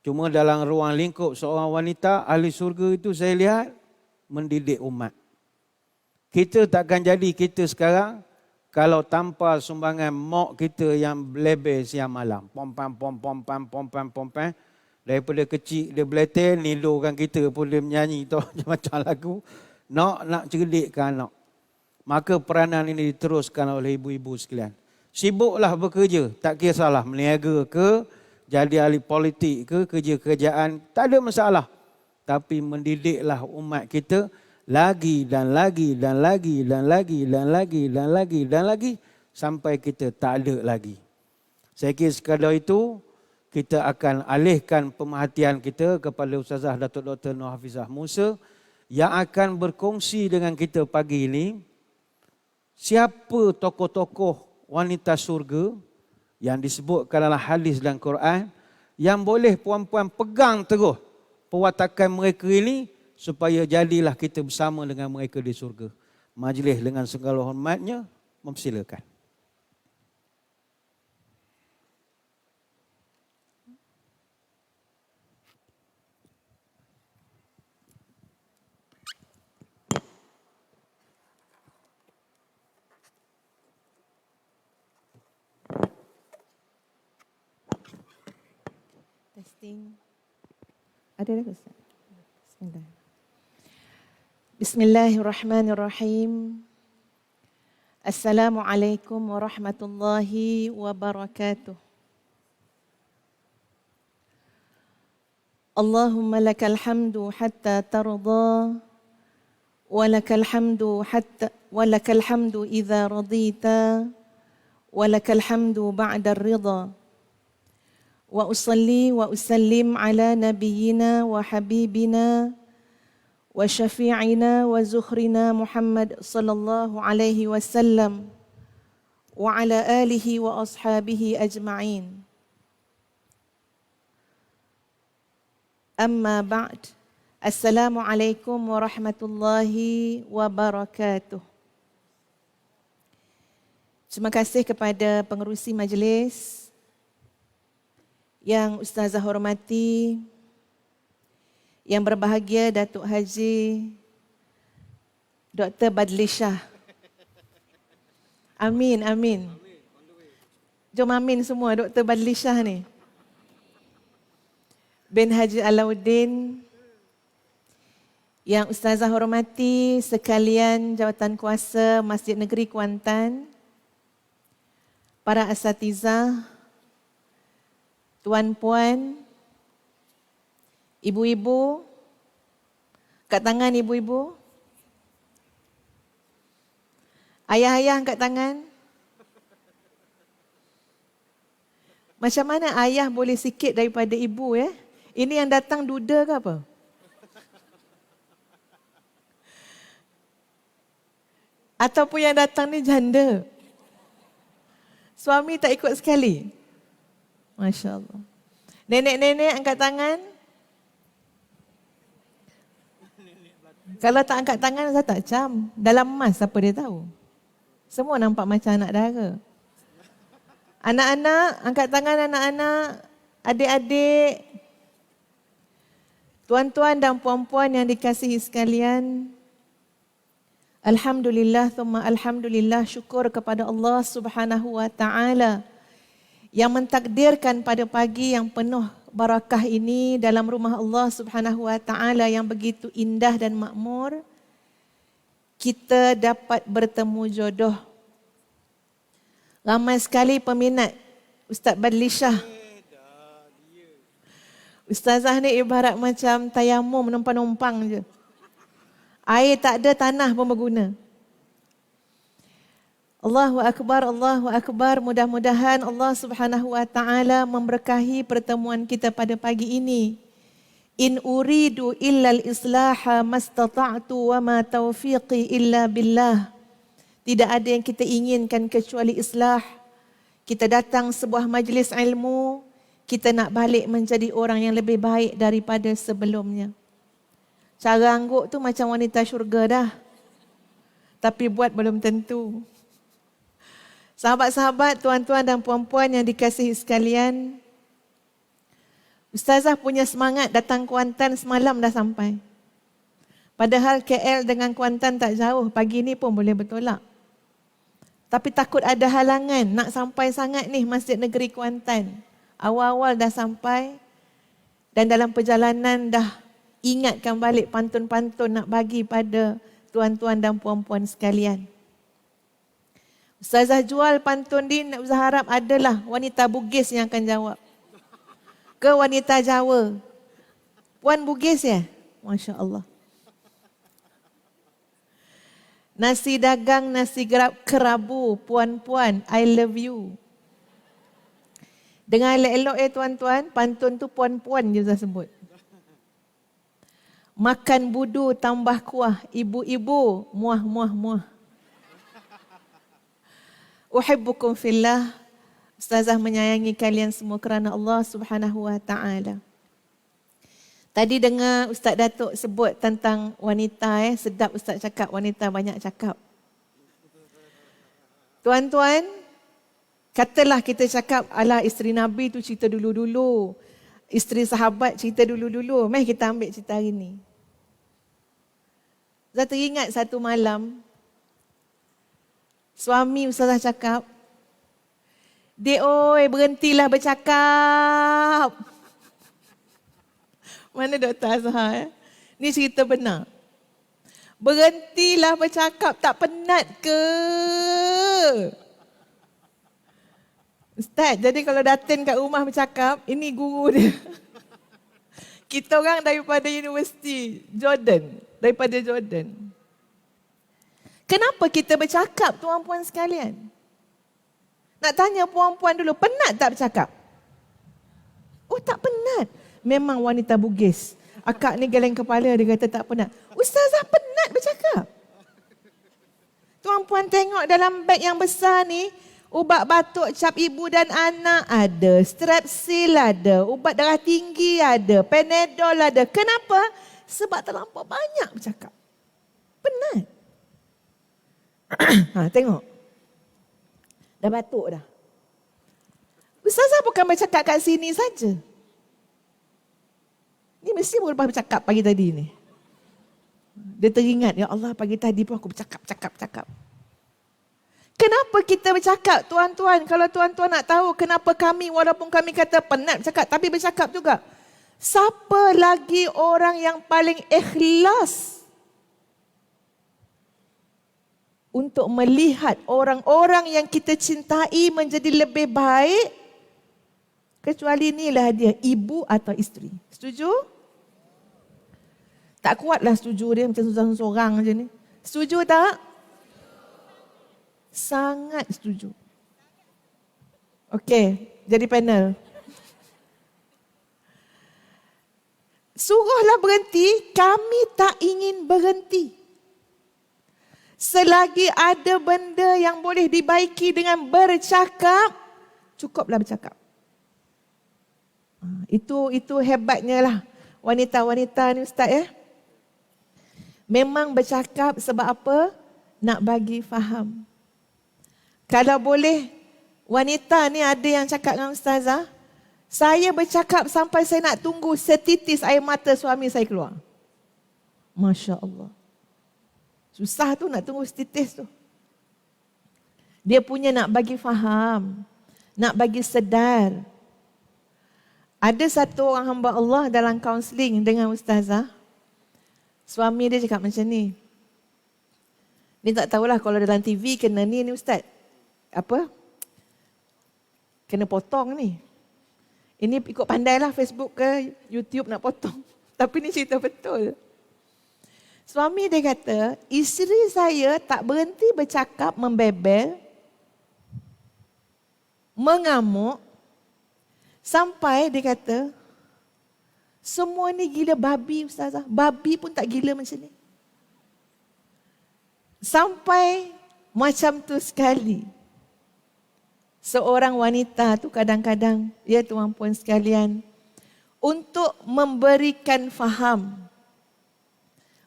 Cuma dalam ruang lingkup seorang wanita, ahli surga itu saya lihat mendidik umat. Kita takkan jadi kita sekarang kalau tanpa sumbangan mok kita yang belebel siang malam. Pom-pam. Daripada kecil dia beletel, nidurkan kita pun dia menyanyi tu macam lagu. Nak cerdikkan anak. Maka peranan ini diteruskan oleh ibu-ibu sekalian. Sibuklah bekerja, tak kisahlah meniaga ke, jadi ahli politik ke, kerja-kerjaan, tak ada masalah. Tapi mendidiklah umat kita lagi dan lagi dan lagi dan lagi dan lagi dan lagi dan lagi sampai kita tak ada lagi. Saya kira sekadar itu kita akan alihkan pemerhatian kita kepada Ustazah Datuk Dr. Nur Hafizah Musa yang akan berkongsi dengan kita pagi ini siapa tokoh-tokoh wanita surga yang disebutkan dalam hadis dan Quran yang boleh puan-puan pegang terus perwatakan mereka ini supaya jadilah kita bersama dengan mereka di surga. Majlis dengan segala hormatnya mempersilakan. Testing. Ada dah Ustaz? Bismillah. Bismillahirrahmanirrahim. Assalamualaikum warahmatullahi wabarakatuh. اللهم لك الحمد حتى ترضى ولك الحمد إذا رضيت ولك الحمد بعد الرضا وأصلي وأسلم على نبينا وحبيبنا وشفيعنا وزخرنا محمد صلى الله عليه وسلم وعلى آله وأصحابه أجمعين. أما بعد, Assalamualaikum warahmatullahi wabarakatuh. Terima kasih kepada pengerusi majlis yang Ustazah hormati, yang berbahagia Datuk Haji Dr. Badli Shah. Amin, amin. Jom amin semua Dr. Badli Shah ni. Bin Haji Alauddin, yang Ustazah hormati sekalian jawatan kuasa Masjid Negeri Kuantan, para asatizah, tuan-puan, ibu-ibu, angkat tangan ibu-ibu. Ayah-ayah angkat tangan. Macam mana ayah boleh sikit daripada ibu ya? Ini yang datang duda ke apa? Ataupun yang datang ni janda? Suami tak ikut sekali? Masya Allah. Nenek-nenek angkat tangan. Kalau tak angkat tangan, saya tak cam. Dalam emas apa dia tahu? Semua nampak macam anak dara. Anak-anak, angkat tangan anak-anak, adik-adik, tuan-tuan dan puan-puan yang dikasihi sekalian. Alhamdulillah, thumma alhamdulillah, syukur kepada Allah Subhanahu wa taala yang mentakdirkan pada pagi yang penuh barakah ini dalam rumah Allah Subhanahu wa taala yang begitu indah dan makmur, kita dapat bertemu jodoh. Ramai sekali peminat Ustaz Badli Shah. Ustazah ni ibarat macam tayamum numpang-numpang je. Air tak ada, tanah pun berguna. Allahu Akbar, Allahu Akbar. Mudah-mudahan Allah Subhanahu wa taala memberkahi pertemuan kita pada pagi ini. In uridu illal islaha mastata'tu wa ma taufiqi illa billah. Tidak ada yang kita inginkan kecuali islah. Kita datang sebuah majlis ilmu, kita nak balik menjadi orang yang lebih baik daripada sebelumnya. Cara angguk tu macam wanita syurga dah. Tapi buat belum tentu. Sahabat-sahabat, tuan-tuan dan puan-puan yang dikasihi sekalian, Ustazah punya semangat datang Kuantan semalam dah sampai. Padahal KL dengan Kuantan tak jauh, pagi ni pun boleh bertolak. Tapi takut ada halangan nak sampai sangat ni Masjid Negeri Kuantan. Awal-awal dah sampai dan dalam perjalanan dah ingatkan balik pantun-pantun nak bagi pada tuan-tuan dan puan-puan sekalian. Ustazah jual pantun ni, Ustazah harap adalah wanita Bugis yang akan jawab. Ke wanita Jawa? Puan Bugis ya? Masya Allah. Nasi dagang, nasi kerabu, puan-puan, I love you. Dengar elok-elok tuan-tuan, pantun tu puan-puan je saya sebut. Makan budu tambah kuah, ibu-ibu, muah. Uhibbukum fillah. Ustazah menyayangi kalian semua kerana Allah Subhanahu wa taala. Tadi dengar Ustaz Datuk sebut tentang wanita, sedap Ustaz cakap wanita banyak cakap. Tuan-tuan, katalah kita cakap ala isteri Nabi tu cerita dulu-dulu, isteri sahabat cerita dulu-dulu, mari kita ambil cerita hari ni. Saya teringat satu malam, suami Ustazah cakap, "Dek oi, berhentilah bercakap." Mana Dr. Azhar? Ni cerita benar. Berhentilah bercakap, tak penat ke? Ustaz, jadi kalau Datin kat rumah bercakap, ini guru dia. Kita orang daripada Universiti Jordan. Daripada Jordan. Kenapa kita bercakap, tuan-puan sekalian? Nak tanya puan-puan dulu, penat tak bercakap? Oh, tak penat. Memang wanita Bugis. Akak ni geleng kepala, dia kata tak penat. Ustazah penat bercakap. Tuan-puan tengok dalam beg yang besar ni, ubat batuk cap ibu dan anak ada, strepsil ada, ubat darah tinggi ada, Panadol ada. Kenapa? Sebab terlampau banyak bercakap. Penat. Tengok. Dah batuk dah. Ustazah bukan bercakap kat sini saja. Ni mesti pun lepas bercakap pagi tadi ni. Dia teringat, ya Allah pagi tadi pun aku bercakap. Kenapa kita bercakap, tuan-tuan? Kalau tuan-tuan nak tahu kenapa kami, walaupun kami kata penat bercakap, tapi bercakap juga. Siapa lagi orang yang paling ikhlas untuk melihat orang-orang yang kita cintai menjadi lebih baik, kecuali inilah dia, ibu atau isteri. Setuju? Tak kuatlah setuju dia, macam sorang-sorang macam ni. Setuju tak? Sangat setuju. Okey, jadi panel. Suruhlah berhenti, kami tak ingin berhenti. Selagi ada benda yang boleh dibaiki dengan bercakap, cukuplah bercakap. Itu hebatnya lah wanita-wanita ni Ustaz ya. Memang bercakap sebab apa? Nak bagi faham. Kalau boleh, wanita ni ada yang cakap dengan Ustazah, saya bercakap sampai saya nak tunggu setitis air mata suami saya keluar. Masya Allah. Susah tu nak tunggu setitis tu. Dia punya nak bagi faham, nak bagi sedar. Ada satu orang hamba Allah dalam kaunseling dengan Ustazah. Suami dia cakap macam ni. Ni tak tahulah kalau dalam TV kena ni Ustaz. Apa? Kena potong ni. Ini ikut pandailah Facebook ke YouTube nak potong. Tapi ni cerita betul. Suami dia kata, isteri saya tak berhenti bercakap, membebel, mengamuk, sampai dia kata, semua ni gila babi Ustazah. Babi pun tak gila macam ni. Sampai macam tu sekali. Seorang wanita tu kadang-kadang, ya tuan-puan sekalian, untuk memberikan faham,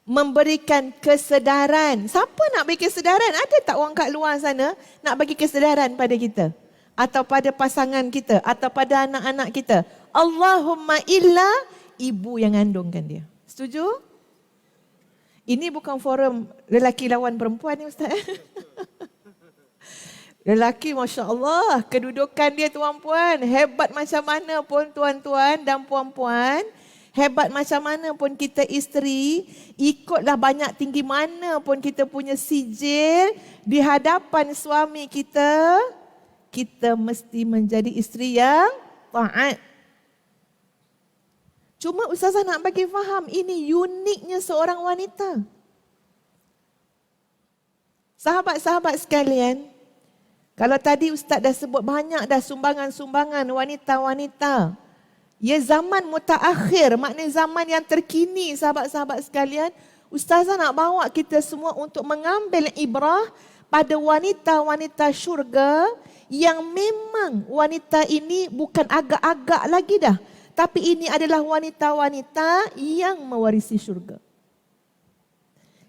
memberikan kesedaran. Siapa nak bagi kesedaran? Ada tak orang kat luar sana nak bagi kesedaran pada kita? Atau pada pasangan kita? Atau pada anak-anak kita? Allahumma illa ibu yang ngandungkan dia. Setuju? Ini bukan forum lelaki lawan perempuan ni Ustaz. Lelaki Masya Allah, kedudukan dia tuan-puan, hebat macam mana pun tuan-tuan dan puan-puan, hebat macam mana pun kita isteri, ikutlah banyak tinggi mana pun kita punya sijil, di hadapan suami kita, kita mesti menjadi isteri yang taat. Cuma Ustazah nak bagi faham, ini uniknya seorang wanita. Sahabat-sahabat sekalian, kalau tadi Ustaz dah sebut banyak dah sumbangan-sumbangan wanita-wanita. Ya zaman mutaakhir, maknanya zaman yang terkini sahabat-sahabat sekalian. Ustazah nak bawa kita semua untuk mengambil ibrah pada wanita-wanita syurga yang memang wanita ini bukan agak-agak lagi dah. Tapi ini adalah wanita-wanita yang mewarisi syurga.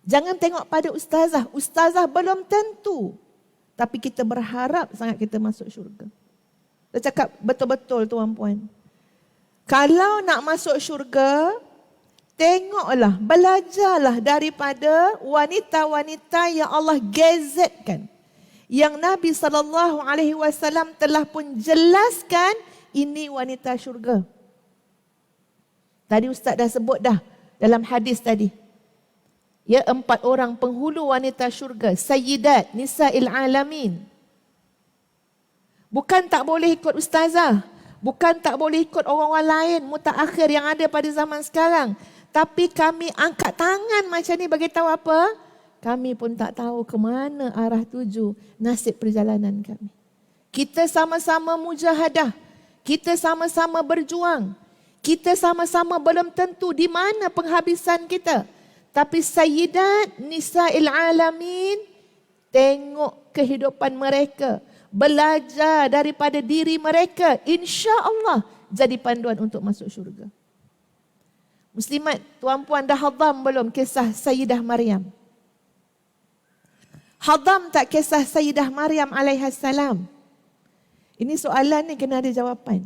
Jangan tengok pada ustazah. Ustazah belum tentu. Tapi kita berharap sangat kita masuk syurga. Saya cakap betul-betul tuan-puan. Kalau nak masuk syurga, tengoklah, belajarlah daripada wanita-wanita yang Allah gazetkan. Yang Nabi SAW telah pun jelaskan, ini wanita syurga. Tadi Ustaz dah sebut dah dalam hadis tadi. Ya, 4 orang penghulu wanita syurga. Sayyidat, Nisa'il Alamin. Bukan tak boleh ikut ustazah. Bukan tak boleh ikut orang-orang lain mutaakhir yang ada pada zaman sekarang. Tapi kami angkat tangan macam ni bagi tahu apa? Kami pun tak tahu ke mana arah tuju nasib perjalanan kami. Kita sama-sama mujahadah. Kita sama-sama berjuang. Kita sama-sama belum tentu di mana penghabisan kita. Tapi Sayyidat Nisa'il Alamin tengok kehidupan mereka. Belajar daripada diri mereka, insya-Allah jadi panduan untuk masuk syurga. Muslimat, tuan-puan dah hadam belum kisah Sayyidah Maryam? Hadam tak kisah Sayyidah Maryam alaihissalam? Ini soalan ni kena ada jawapan.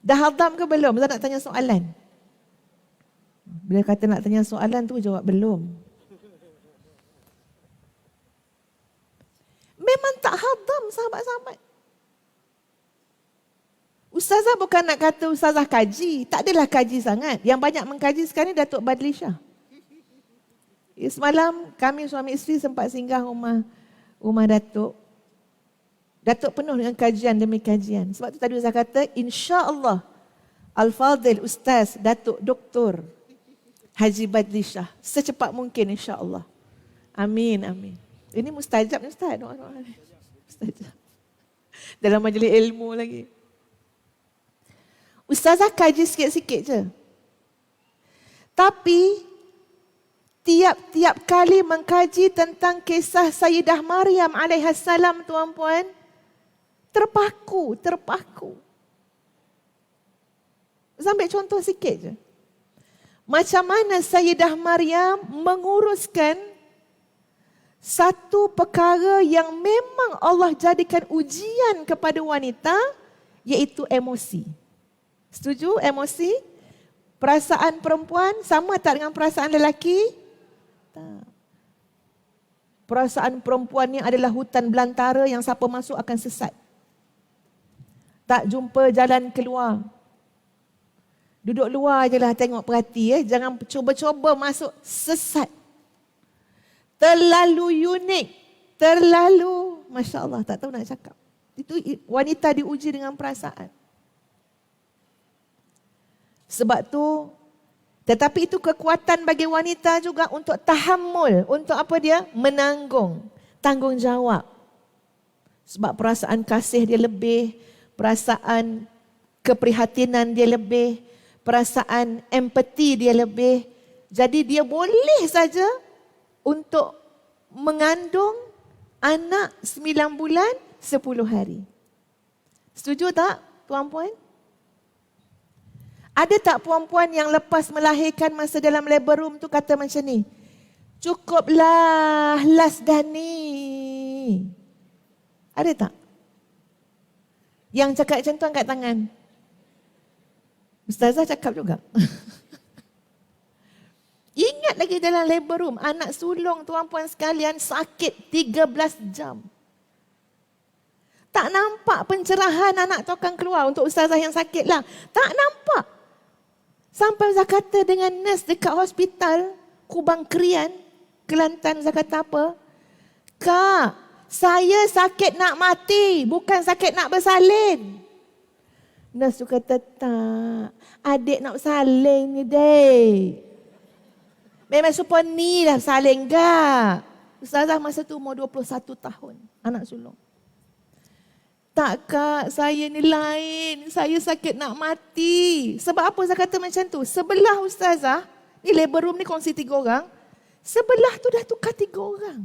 Dah hadam ke belum? Saya nak tanya soalan. Bila kata nak tanya soalan tu jawab belum. Memang tak hadam sahabat-sahabat. Ustazah bukan nak kata ustazah kaji. Tak adalah kaji sangat. Yang banyak mengkaji sekarang ni Datuk Badli Shah. Semalam kami suami isteri sempat singgah rumah Datuk. Datuk penuh dengan kajian demi kajian. Sebab tu tadi Ustaz kata insya-Allah Al-Fadhil Ustaz Datuk Doktor Haji Badli Shah secepat mungkin insya-Allah. Amin, amin. Ini mustajab ni Ustaz. Doa-doa ni. Mustajab. Dalam majlis ilmu lagi. Ustazah kaji sikit-sikit je. Tapi tiap-tiap kali mengkaji tentang kisah Sayyidah Maryam alaihissalam tuan-puan, terpaku. Sambil contoh sikit je. Macam mana Sayyidah Maryam menguruskan satu perkara yang memang Allah jadikan ujian kepada wanita, iaitu emosi. Setuju emosi? Perasaan perempuan sama tak dengan perasaan lelaki? Tak. Perasaan perempuan ni adalah hutan belantara yang siapa masuk akan sesat. Tak jumpa jalan keluar. Duduk luar je lah tengok perhati. Jangan cuba-cuba masuk, sesat. Terlalu unik. Terlalu, Masya Allah, tak tahu nak cakap. Itu wanita diuji dengan perasaan. Sebab tu, tetapi itu kekuatan bagi wanita juga untuk tahammul. Untuk apa dia? Menanggung. Tanggungjawab. Sebab perasaan kasih dia lebih. Perasaan keprihatinan dia lebih. Perasaan empati dia lebih. Jadi dia boleh saja untuk mengandung anak 9 bulan 10 hari. Setuju tak puan-puan? Ada tak puan-puan yang lepas melahirkan masa dalam labor room tu kata macam ni? Cukuplah, last dah ni. Ada tak? Yang cakap macam tu angkat tangan. Ustazah cakap juga. Ingat lagi dalam labor room, anak sulung tuan-puan sekalian sakit 13 jam. Tak nampak pencerahan anak tu akan keluar untuk ustazah yang sakit lah. Tak nampak. Sampai Ustaz kata dengan nurse dekat hospital, Kubang Krian, Kelantan, Ustaz kata apa? Kak, saya sakit nak mati, bukan sakit nak bersalin. Nurse tu kata, tak, adik nak bersalin ni dek. Memang supaya ni dah saling gak. Ustazah masa tu umur 21 tahun. Anak sulung. Tak kak, saya ni lain. Saya sakit nak mati. Sebab apa saya kata macam tu? Sebelah ustazah, ni labor room ni kongsi 3 orang. Sebelah tu dah tukar 3 orang.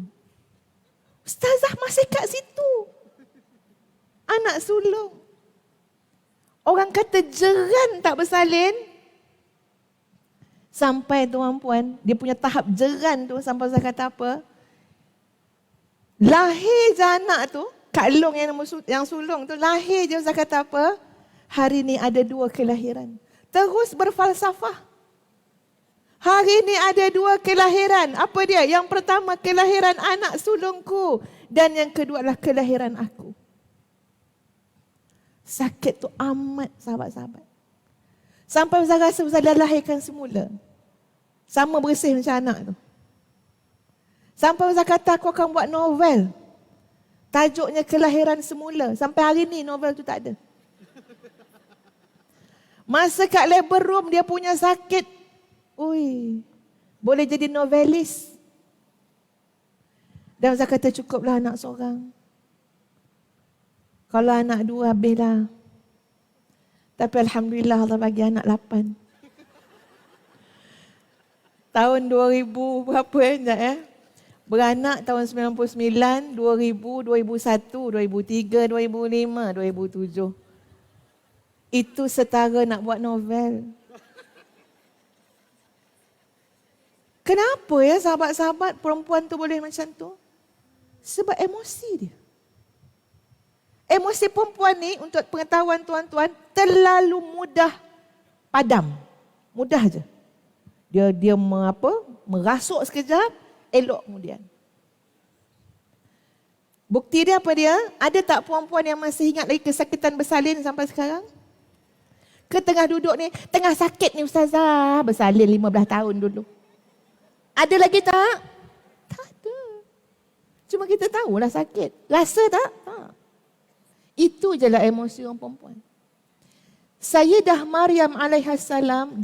Ustazah masih kat situ. Anak sulung. Orang kata jeran tak bersalin. Sampai tuan-puan, dia punya tahap jeran tu sampai saya kata apa? Lahir je anak tu, Kak Long yang sulung tu, lahir je saya kata apa? Hari ni ada 2 kelahiran. Terus berfalsafah. Hari ni ada 2 kelahiran. Apa dia? Yang pertama kelahiran anak sulungku. Dan yang kedua adalah kelahiran aku. Sakit tu amat sahabat-sahabat. Sampai Ustaz rasa Ustaz dah lahirkan semula. Sama bersih macam anak tu. Sampai Ustaz kata aku akan buat novel. Tajuknya Kelahiran Semula. Sampai hari ni novel tu tak ada. Masa kat labor room dia punya sakit. Ui, boleh jadi novelis. Dan Ustaz kata cukuplah anak seorang. Kalau anak 2 habislah. Tapi Alhamdulillah Allah bagi anak 8. Tahun 2000 berapa Beranak tahun 99, 2000, 2001, 2003, 2005, 2007. Itu setara nak buat novel. Kenapa sahabat-sahabat perempuan tu boleh macam tu? Sebab emosi dia. Emosi perempuan ni untuk pengetahuan tuan-tuan terlalu mudah padam. Mudah je. Dia merasuk sekejap, elok kemudian. Bukti dia apa dia? Ada tak perempuan yang masih ingat lagi kesakitan bersalin sampai sekarang? Ke tengah duduk ni, tengah sakit ni ustazah, bersalin 15 tahun dulu. Ada lagi tak? Tak ada. Cuma kita tahulah sakit. Rasa tak? Tak. Itu je lah emosi orang perempuan. Sayyidah Maryam alaihissalam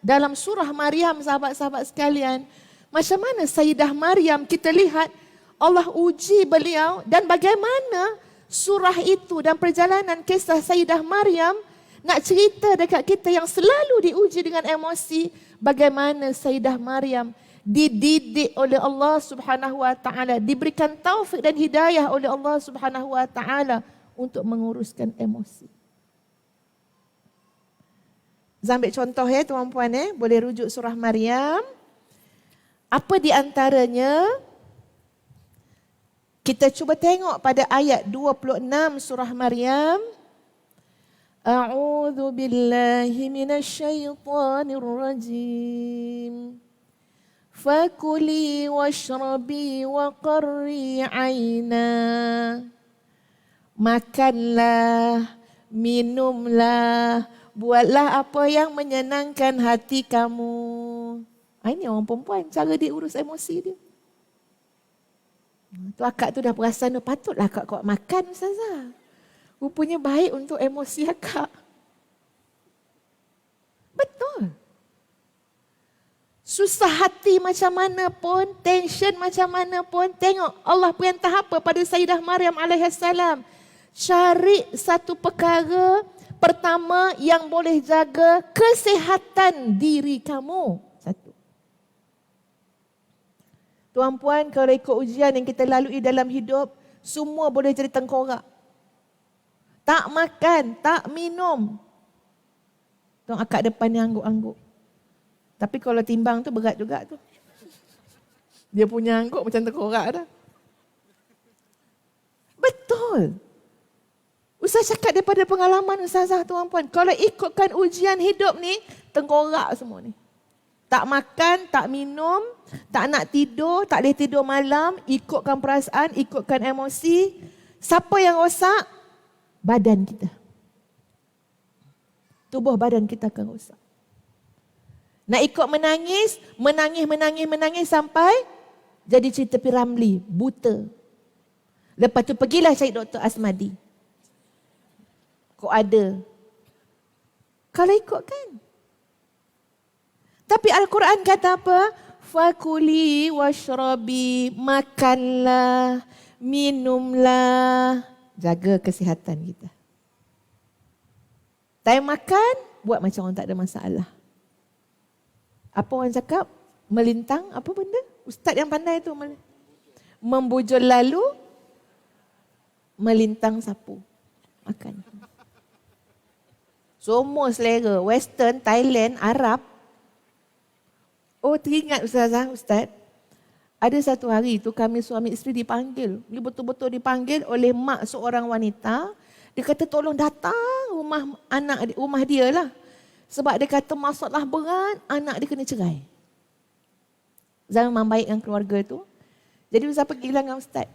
dalam surah Maryam, sahabat-sahabat sekalian, macam mana Sayyidah Maryam kita lihat Allah uji beliau dan bagaimana surah itu dan perjalanan kisah Sayyidah Maryam nak cerita dekat kita yang selalu diuji dengan emosi, bagaimana Sayyidah Maryam dididik oleh Allah Subhanahu wa taala, diberikan taufik dan hidayah oleh Allah Subhanahu wa taala untuk menguruskan emosi. Ambil contoh tuan-puan boleh rujuk surah Maryam. Apa di antaranya? Kita cuba tengok pada ayat 26 surah Maryam. A'udzu billahi minasyaitonir rajim. Fakuli washrabi wa qarri 'aina. Makanlah, minumlah, buatlah apa yang menyenangkan hati kamu. Ini orang perempuan, cara dia urus emosi dia. Tu akak tu dah perasan, patutlah akak kuat makan ustazah. Rupanya baik untuk emosi akak. Betul. Susah hati macam mana pun, tension macam mana pun, tengok Allah perintah apa pada Sayyidah Maryam alaihissalam. Cari satu perkara pertama yang boleh jaga kesihatan diri kamu. Satu. Tuan-puan, kalau ikut ujian yang kita lalui dalam hidup, semua boleh jadi tengkorak. Tak makan, tak minum. Tuan akak depan ni angguk-angguk. Tapi kalau timbang tu berat juga tu. Dia punya angguk macam tengkorak dah. Betul. Ustaz cakap daripada pengalaman ustazah tuan-puan. Kalau ikutkan ujian hidup ni, tengkorak semua ni. Tak makan, tak minum, tak nak tidur, tak boleh tidur malam, ikutkan perasaan, ikutkan emosi. Siapa yang rosak? Badan kita. Tubuh badan kita akan rosak. Nak ikut menangis sampai jadi cerita Piramli, buta. Lepas tu pergilah cari Dr. Asmadi. Kok ada. Kalau ikutkan. Tapi Al-Quran kata apa? Fakuli washrabi, makanlah, minumlah. Jaga kesihatan kita. Time makan, buat macam orang tak ada masalah. Apa orang cakap? Melintang, apa benda? Ustaz yang pandai tu. Membujur lalu, melintang sapu. Makan. Semua selera. Western, Thailand, Arab. Oh, teringat Ustaz. Ada satu hari tu kami suami isteri dipanggil. Dia betul-betul dipanggil oleh mak seorang wanita. Dia kata tolong datang rumah dia lah. Sebab dia kata masalah berat, anak dia kena cerai. Zaman baik dengan keluarga tu. Jadi Ustaz pergilah dengan Ustaz.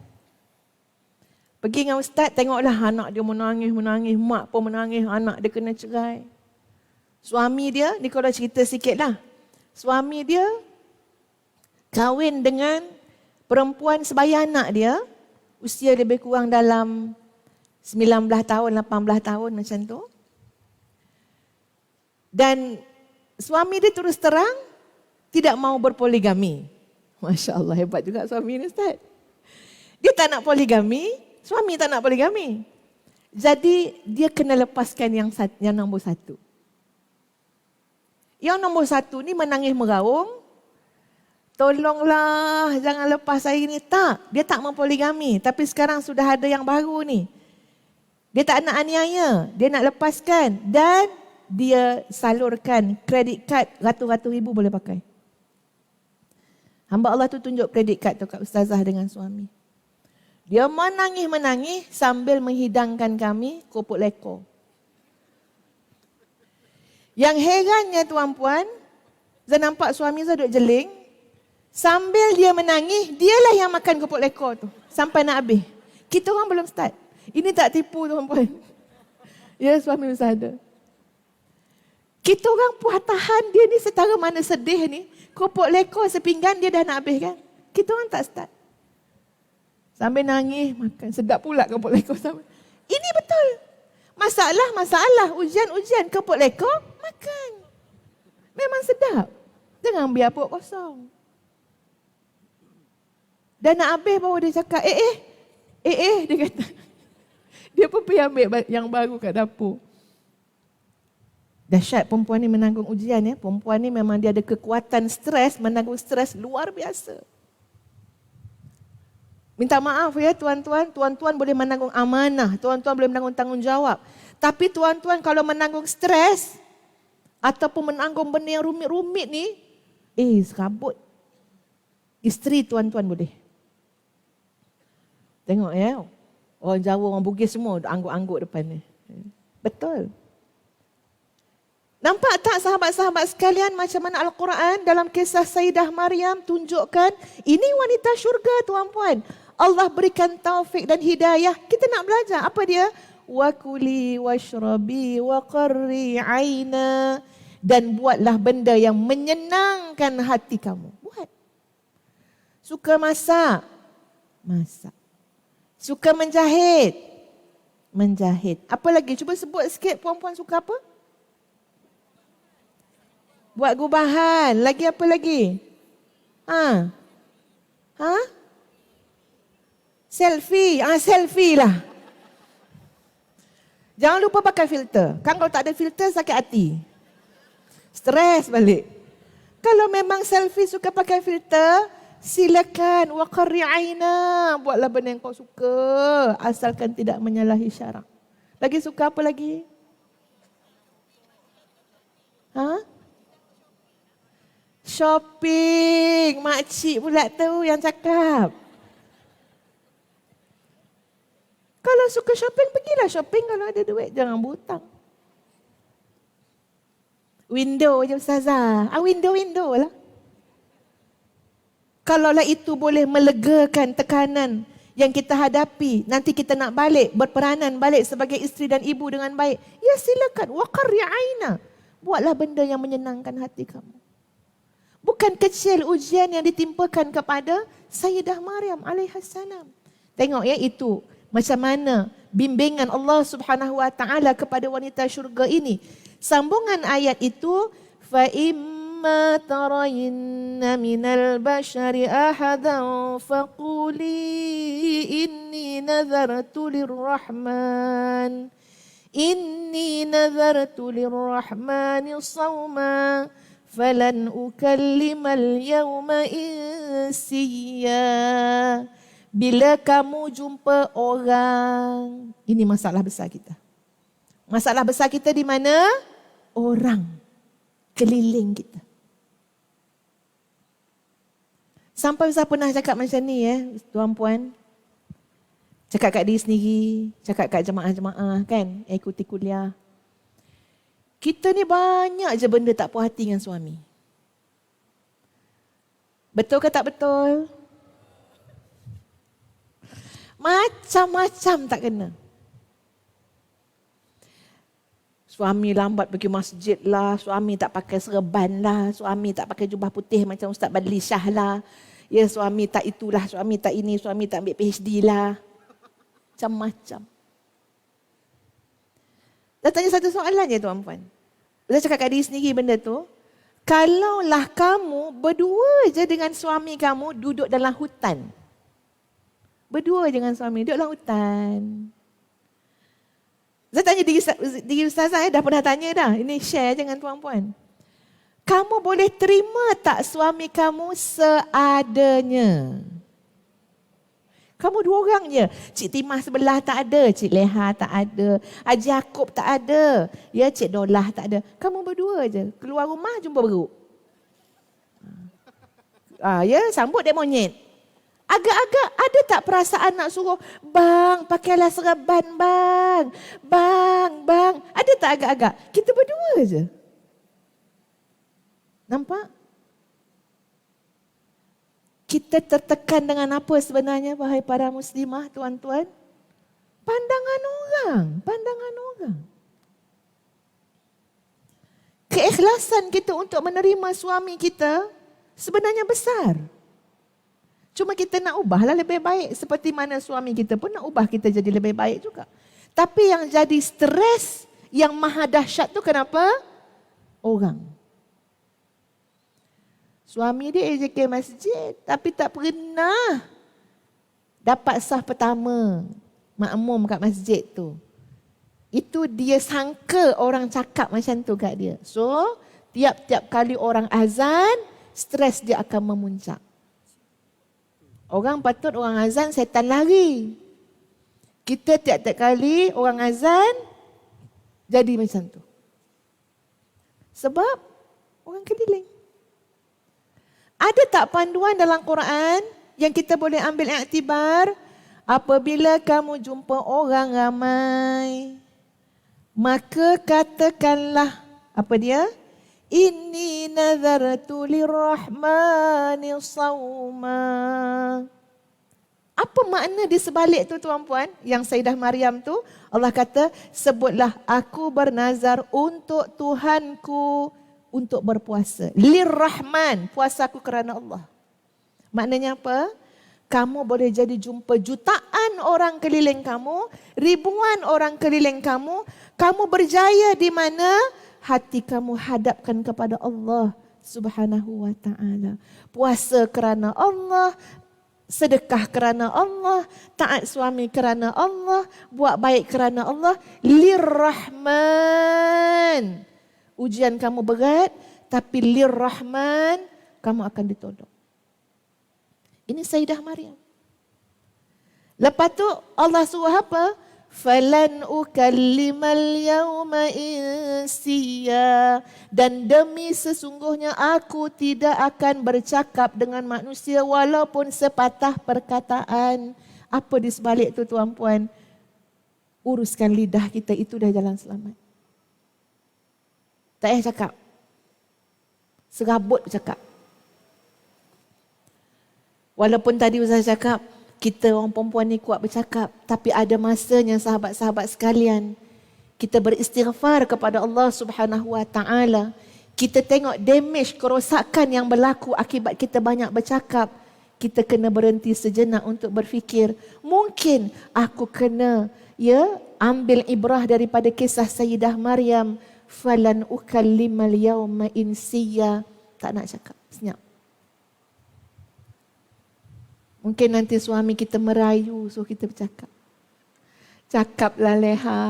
Pergi dengan Ustaz, tengoklah anak dia menangis, mak pun menangis, anak dia kena cerai. Suami dia, ni kalau cerita sikit lah. Suami dia kahwin dengan perempuan sebaya anak dia, usia lebih kurang dalam 19 tahun, 18 tahun macam tu. Dan suami dia terus terang tidak mau berpoligami. Masya Allah, hebat juga suami ni Ustaz. Dia tak nak poligami, suami tak nak poligami. Jadi dia kena lepaskan yang nombor satu. Yang nombor satu ni menangis meraung. Tolonglah, jangan lepas saya ni. Tak, dia tak mau poligami. Tapi sekarang sudah ada yang baru ni. Dia tak nak aniaya, dia nak lepaskan. Dan dia salurkan kredit kad ratus-ratus ribu boleh pakai. Hamba Allah tu tunjuk kredit kad tu kat ustazah dengan suami. Dia menangis-menangis sambil menghidangkan kami kerupuk lekor. Yang herannya tuan-puan, saya nampak suami saya duduk jeling. Sambil dia menangis, dialah yang makan kerupuk lekor tu. Sampai nak habis. Kita orang belum start. Ini tak tipu tuan-puan. Ya, suami saya ada. Kita orang puas tahan dia ni setara mana sedih ni. Kerupuk lekor sepinggan dia dah nak habis kan. Kita orang tak start. Sambil nangis makan. Sedap pula kerupuk lekor sama. Ini betul. Masalah, ujian, kerupuk lekor makan. Memang sedap. Jangan biar perut kosong. Dan nak habis baru dia cakap, dia kata. Dia pun pergi ambil yang baru kat dapur. Dahsyat perempuan ni menanggung ujian ya. Perempuan ni memang dia ada kekuatan stres, menanggung stres luar biasa. Minta maaf ya tuan-tuan, tuan-tuan boleh menanggung amanah, tuan-tuan boleh menanggung tanggungjawab. Tapi tuan-tuan kalau menanggung stres ataupun menanggung benda yang rumit-rumit ni, serabut. Isteri tuan-tuan boleh. Tengok ya, orang Jawa, orang Bugis semua angguk-angguk depan ni. Betul. Nampak tak sahabat-sahabat sekalian macam mana Al-Quran dalam kisah Sayyidah Maryam tunjukkan ini wanita syurga tuan-puan. Allah berikan taufik dan hidayah. Kita nak belajar. Apa dia? Wa kuli washrabi wa qarri aina. Dan buatlah benda yang menyenangkan hati kamu. Buat. Suka masak? Masak. Suka menjahit? Menjahit. Apa lagi? Cuba sebut sikit puan-puan suka apa? Buat gubahan. Lagi apa lagi? Selfie. Selfie lah. Jangan lupa pakai filter. Kan kalau tak ada filter sakit hati. Stres balik. Kalau memang selfie suka pakai filter, silakan. Wa qarri aina. Buatlah benda yang kau suka. Asalkan tidak menyalahi syarak. Lagi suka apa lagi? Shopping. Makcik pula tu yang cakap. Kalau suka shopping, pergilah shopping kalau ada duit. Jangan berhutang. Window je Ustazah. Window lah. Kalaulah itu boleh melegakan tekanan yang kita hadapi. Nanti kita nak balik, berperanan balik sebagai isteri dan ibu dengan baik. Ya silakan. Wa qarri aina. Buatlah benda yang menyenangkan hati kamu. Bukan kecil ujian yang ditimpakan kepada Sayyidah Maryam alaihissalam. Tengok ya itu. Macam mana bimbingan Allah Subhanahu wa taala kepada wanita syurga ini. Sambungan ayat itu fa imma tarayinna minal bashari ahadan faquli inni nazartu lirrahmani sawma falan ukallimal yawma insiya. Bila kamu jumpa orang, ini masalah besar kita. Masalah besar kita di mana? Orang keliling kita. Sampai Ustaz pernah cakap macam ni ya, tuan-puan. Cakap kat diri sendiri, cakap kat jemaah-jemaah kan, ikuti kuliah. Kita ni banyak je benda tak puas hati dengan suami. Betul ke tak betul? Macam-macam tak kena. Suami lambat pergi masjid lah, suami tak pakai serban lah, suami tak pakai jubah putih macam Ustaz Badli Shah lah. Ya, suami tak itulah, suami tak ini, suami tak ambil PhD lah. Macam-macam. Dah tanya satu soalan je tuan-puan. Ustaz cakap kat diri sendiri benda tu. Kalaulah kamu berdua je dengan suami kamu duduk dalam hutan. Berdua dengan suami duduk dalam hutan. Saya tanya diri Ustazah, dah pernah tanya dah. Ini share je dengan tuan-puan. Kamu boleh terima tak suami kamu seadanya? Kamu dua orang je. Cik Timah sebelah tak ada. Cik Leha tak ada. Haji Yaakob tak ada. Ya, Cik Dolah tak ada. Kamu berdua je. Keluar rumah jumpa beruk. Ya, sambut dia monyet. Agak-agak ada tak perasaan nak suruh, bang, pakailah serban bang. Bang. Ada tak agak-agak? Kita berdua je. Nampak? Kita tertekan dengan apa sebenarnya, wahai para muslimah, tuan-tuan? Pandangan orang. Keikhlasan kita untuk menerima suami kita sebenarnya besar. Cuma kita nak ubahlah lebih baik. Seperti mana suami kita pun nak ubah kita jadi lebih baik juga. Tapi yang jadi stres, yang maha dahsyat tu kenapa? Orang. Suami dia AJK masjid tapi tak pernah dapat sah pertama makmum kat masjid tu. Itu dia sangka orang cakap macam tu kat dia. So, tiap-tiap kali orang azan, stres dia akan memuncak. Orang patut orang azan, setan lari. Kita tiap-tiap kali orang azan, jadi macam tu. Sebab orang keliling. Ada tak panduan dalam Quran yang kita boleh ambil iktibar? Apabila kamu jumpa orang ramai, maka katakanlah, apa dia? Inni nazartu lirrahmani sawma. Apa makna di sebalik tu tuan-puan? Yang Sayyidah Maryam tu, Allah kata, sebutlah aku bernazar untuk Tuhanku untuk berpuasa. Lirrahman, puasaku kerana Allah. Maknanya apa? Kamu boleh jadi jumpa jutaan orang keliling kamu, ribuan orang keliling kamu. Kamu berjaya di mana? Hati kamu hadapkan kepada Allah Subhanahu wa ta'ala. Puasa kerana Allah, sedekah kerana Allah, taat suami kerana Allah, buat baik kerana Allah. Lirrahman. Ujian kamu berat, tapi lirrahman kamu akan ditolong. Ini Sayyidah Maryam. Lepas tu Allah suruh apa? Falan ukallimal yawma insiya. Dan demi sesungguhnya aku tidak akan bercakap dengan manusia walaupun sepatah perkataan. Apa di sebalik tu tuan-puan? Uruskan lidah kita, itu dah jalan selamat. Tak payah cakap. Serabut bercakap. Walaupun tadi Ustaz cakap, kita orang perempuan ni kuat bercakap. Tapi ada masanya sahabat-sahabat sekalian, kita beristighfar kepada Allah Subhanahu wa ta'ala. Kita tengok damage, kerosakan yang berlaku akibat kita banyak bercakap. Kita kena berhenti sejenak untuk berfikir. Mungkin aku kena ambil ibrah daripada kisah Sayyidah Maryam. Falan ukallimal yawma insiya. Tak nak cakap, senyap. Mungkin nanti suami kita merayu, so kita bercakap. Cakaplah Leha.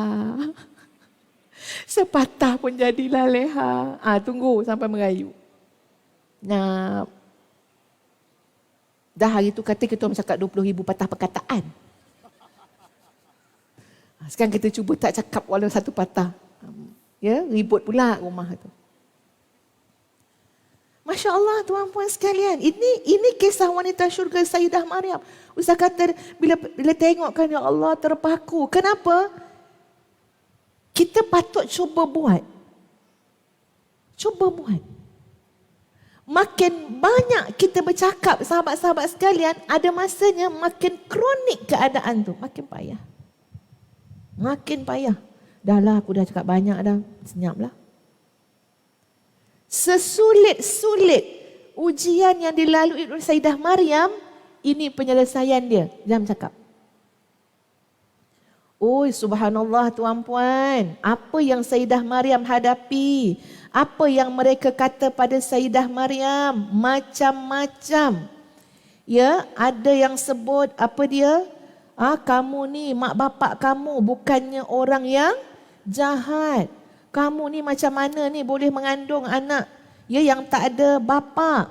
Sepatah pun jadilah Leha. Tunggu sampai merayu. Nah, dah hari tu kata kita orang cakap 20,000 patah perkataan. Sekarang kita cuba tak cakap walau satu patah. Ribut pula rumah tu. Masya Allah tuan-puan sekalian. Ini kisah wanita syurga Sayyidah Maryam. Ustaz kata bila tengokkan, ya Allah, terpaku. Kenapa? Kita patut cuba buat. Makin banyak kita bercakap, sahabat-sahabat sekalian, ada masanya makin kronik keadaan tu. Makin payah. Dah lah, aku dah cakap banyak dah. Senyaplah. Sesulit-sulit ujian yang dilalui oleh Sayyidah Maryam, ini penyelesaian dia. Jangan cakap. Oi, subhanallah tuan-puan. Apa yang Sayyidah Maryam hadapi? Apa yang mereka kata pada Sayyidah Maryam? Macam-macam. Ya, ada yang sebut apa dia? Kamu ni, mak bapak kamu bukannya orang yang jahat. Kamu ni macam mana ni boleh mengandung anak yang tak ada bapa?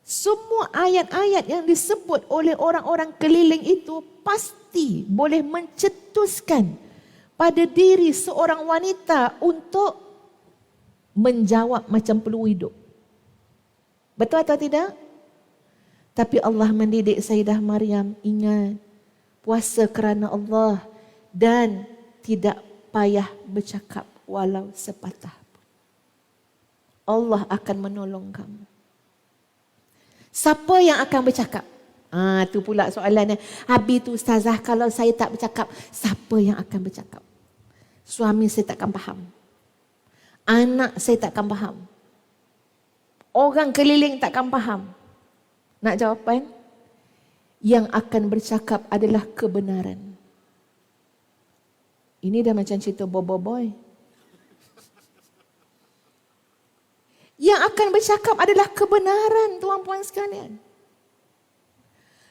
Semua ayat-ayat yang disebut oleh orang-orang keliling itu pasti boleh mencetuskan pada diri seorang wanita untuk menjawab macam perlu hidup. Betul atau tidak? Tapi Allah mendidik Sayyidah Maryam, ingat, puasa kerana Allah dan tidak payah bercakap walau sepatah pun. Allah akan menolong kamu. Siapa yang akan bercakap? Tu pula soalannya. Habis tu ustazah, kalau saya tak bercakap, siapa yang akan bercakap? Suami saya takkan faham. Anak saya takkan faham. Orang keliling takkan faham. Nak jawapan? Yang akan bercakap adalah kebenaran. Ini dah macam cerita Bobo Boy. Yang akan bercakap adalah kebenaran, tuan-puan sekalian.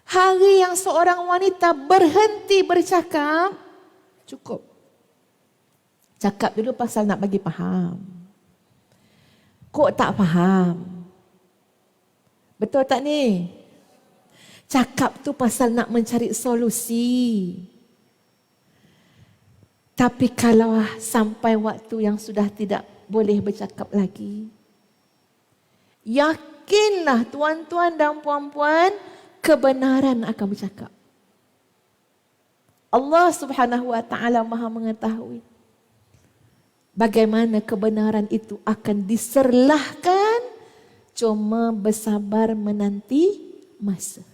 Hari yang seorang wanita berhenti bercakap, cukup. Cakap dulu pasal nak bagi faham. Kok tak faham? Betul tak ni? Cakap tu pasal nak mencari solusi. Tapi kalau sampai waktu yang sudah tidak boleh bercakap lagi, yakinlah tuan-tuan dan puan-puan, kebenaran akan bercakap. Allah Subhanahu wa taala Maha mengetahui bagaimana kebenaran itu akan diserlahkan, cuma bersabar menanti masa.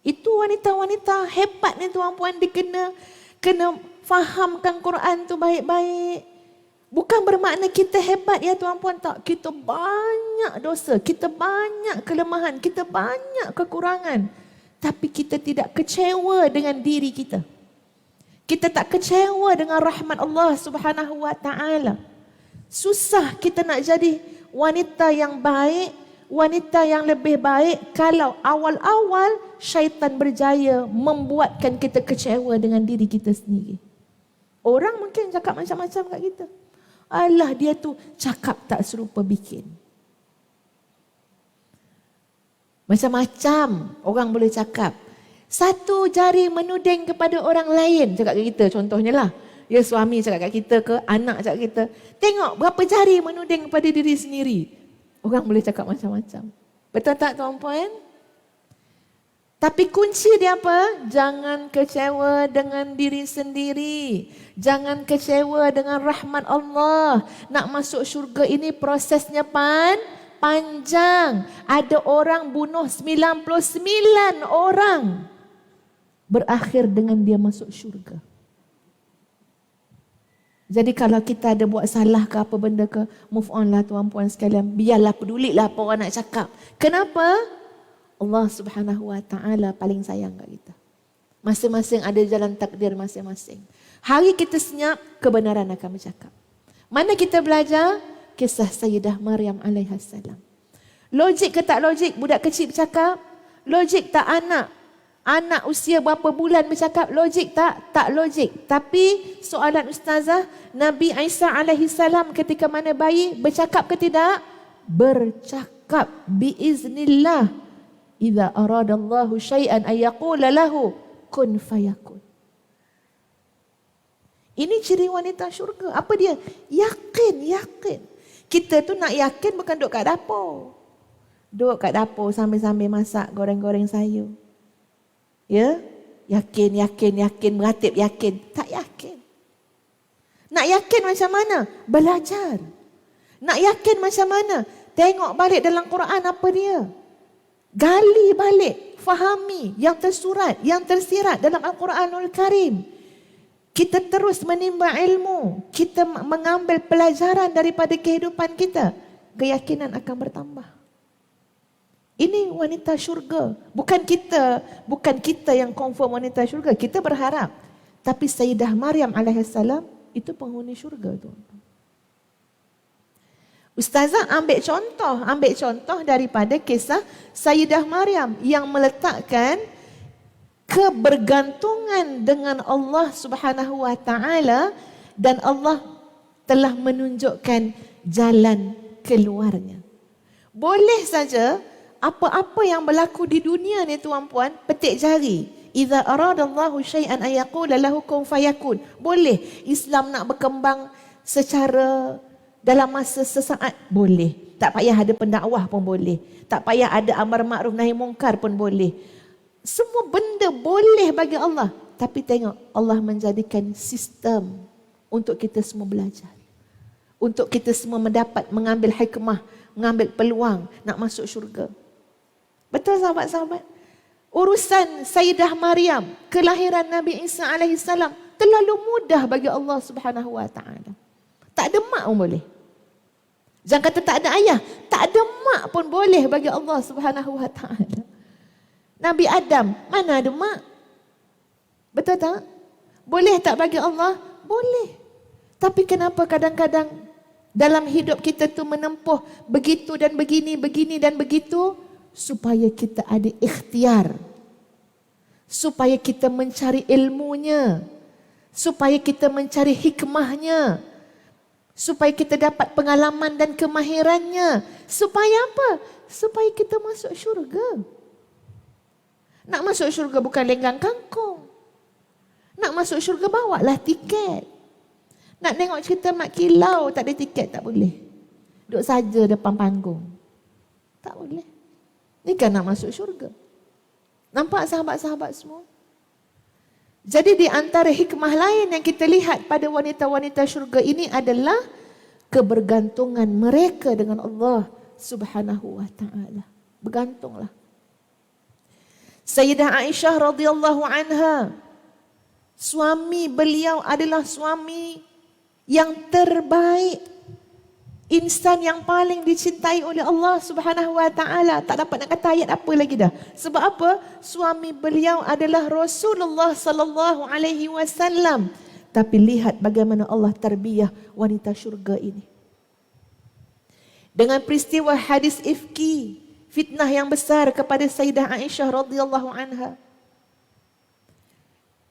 Itu wanita-wanita hebat ni tuan-puan, kena fahamkan Quran tu baik-baik. Bukan bermakna kita hebat ya tuan-puan, tak. Kita banyak dosa, kita banyak kelemahan, kita banyak kekurangan. Tapi kita tidak kecewa dengan diri kita. Kita tak kecewa dengan rahmat Allah Subhanahu wa taala. Susah kita nak jadi wanita yang baik, wanita yang lebih baik kalau awal-awal syaitan berjaya membuatkan kita kecewa dengan diri kita sendiri. Orang mungkin cakap macam-macam kat kita. Alah, dia tu cakap tak serupa bikin. Macam-macam orang boleh cakap. Satu jari menuding kepada orang lain, cakap kat kita contohnya lah. Ya, suami cakap kat kita ke, anak cakap kat kita. Tengok berapa jari menuding kepada diri sendiri. Orang boleh cakap macam-macam. Betul tak tuan-puan? Tapi kunci dia apa? Jangan kecewa dengan diri sendiri. Jangan kecewa dengan rahmat Allah. Nak masuk syurga ini prosesnya panjang. Ada orang bunuh 99 orang. Berakhir dengan dia masuk syurga. Jadi kalau kita ada buat salah ke apa benda ke, move on lah tuan-puan sekalian. Biarlah, pedulilah apa orang nak cakap. Kenapa? Allah Subhanahu wa taala paling sayang kat kita. Masing-masing ada jalan takdir masing-masing. Hari kita senyap, kebenaran akan bercakap. Mana kita belajar? Kisah Sayyidah Maryam alaihissalam. Logik ke tak logik budak kecil bercakap? Logik tak anak usia berapa bulan bercakap? Logik tak? Tak logik. Tapi soalan ustazah, Nabi Isa alaihissalam ketika mana bayi bercakap ke tidak? Bercakap biiznillah. Idza aradallahu syai'an ay yaqula lahu kun fayakun. Ini ciri wanita syurga. Apa dia? Yakin. Kita tu nak yakin bukan duduk kat dapur. Duduk kat dapur sambil-sambil masak goreng-goreng sayur. Ya? Yakin, beratip yakin. Tak yakin. Nak yakin macam mana? Belajar. Nak yakin macam mana? Tengok balik dalam Quran apa dia. Gali balik, fahami yang tersurat, yang tersirat dalam Al-Quranul Karim. Kita terus menimba ilmu, kita mengambil pelajaran daripada kehidupan kita, keyakinan akan bertambah. Ini wanita syurga. Bukan kita yang confirm wanita syurga, kita berharap. Tapi Sayyidah Maryam alaihissalam itu penghuni syurga tu. Ustazah ambil contoh daripada kisah Sayyidah Maryam yang meletakkan kebergantungan dengan Allah Subhanahu wa taala dan Allah telah menunjukkan jalan keluarnya. Boleh saja apa-apa yang berlaku di dunia ni tuan-puan, petik jari. Idza aradallahu syai'an ay yaqula lahu kun fayakun. Boleh Islam nak berkembang secara dalam masa sesaat, boleh. Tak payah ada pendakwah pun boleh. Tak payah ada amar ma'ruf nahi mungkar pun boleh. Semua benda boleh bagi Allah. Tapi tengok, Allah menjadikan sistem untuk kita semua belajar. Untuk kita semua mengambil hikmah, mengambil peluang nak masuk syurga. Betul sahabat-sahabat? Urusan Sayyidah Maryam, kelahiran Nabi Isa alaihissalam terlalu mudah bagi Allah Subhanahu wa taala. Tak ada mak pun boleh. Jangan kata tak ada ayah, tak ada mak pun boleh bagi Allah Subhanahu wa taala. Nabi Adam, mana ada mak? Betul tak? Boleh tak bagi Allah? Boleh. Tapi kenapa kadang-kadang dalam hidup kita tu menempuh begitu dan begini dan begitu, supaya kita ada ikhtiar, supaya kita mencari ilmunya, supaya kita mencari hikmahnya, supaya kita dapat pengalaman dan kemahirannya. Supaya apa? Supaya kita masuk syurga. Nak masuk syurga bukan lenggang kangkung. Nak masuk syurga bawalah tiket. Nak tengok cerita Mak Kilau tak ada tiket, tak boleh. Duduk saja depan panggung. Tak boleh. Ni kan nak masuk syurga. Nampak sahabat-sahabat semua? Jadi di antara hikmah lain yang kita lihat pada wanita-wanita syurga ini adalah kebergantungan mereka dengan Allah Subhanahu wa taala. Bergantunglah. Sayyidah Aisyah radhiyallahu anha, suami beliau adalah suami yang terbaik, insan yang paling dicintai oleh Allah Subhanahu wa taala. Tak dapat nak kata ayat apa lagi dah. Sebab apa? Suami beliau adalah Rasulullah sallallahu alaihi wasallam. Tapi lihat bagaimana Allah tarbiyah wanita syurga ini. Dengan peristiwa hadis ifki, fitnah yang besar kepada Sayyidah Aisyah radhiyallahu anha.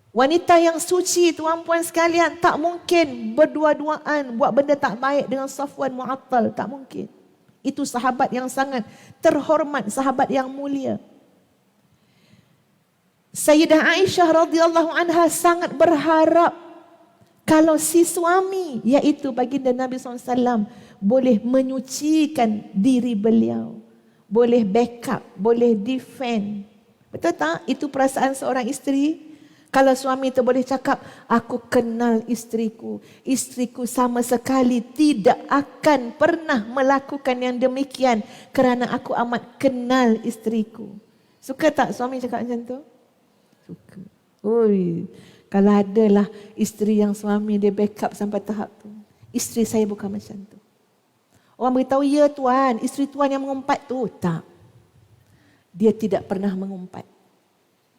Wanita yang suci, tuan-puan sekalian, tak mungkin berdua-duaan buat benda tak baik dengan Safwan Mu'attal. Tak mungkin. Itu sahabat yang sangat terhormat, sahabat yang mulia. Sayyidah Aisyah radhiyallahu anha sangat berharap kalau si suami, iaitu baginda Nabi SAW, boleh menyucikan diri beliau. Boleh backup, boleh defend. Betul tak? Itu perasaan seorang isteri. Kalau suami itu boleh cakap, aku kenal isteriku. Isteriku sama sekali tidak akan pernah melakukan yang demikian kerana aku amat kenal isteriku. Suka tak suami cakap macam tu? Suka. Oi, kalau adalah isteri yang suami dia backup sampai tahap tu. Isteri saya bukan macam tu. Orang beritahu, ya tuan, isteri tuan yang mengumpat tu. Tak. Dia tidak pernah mengumpat.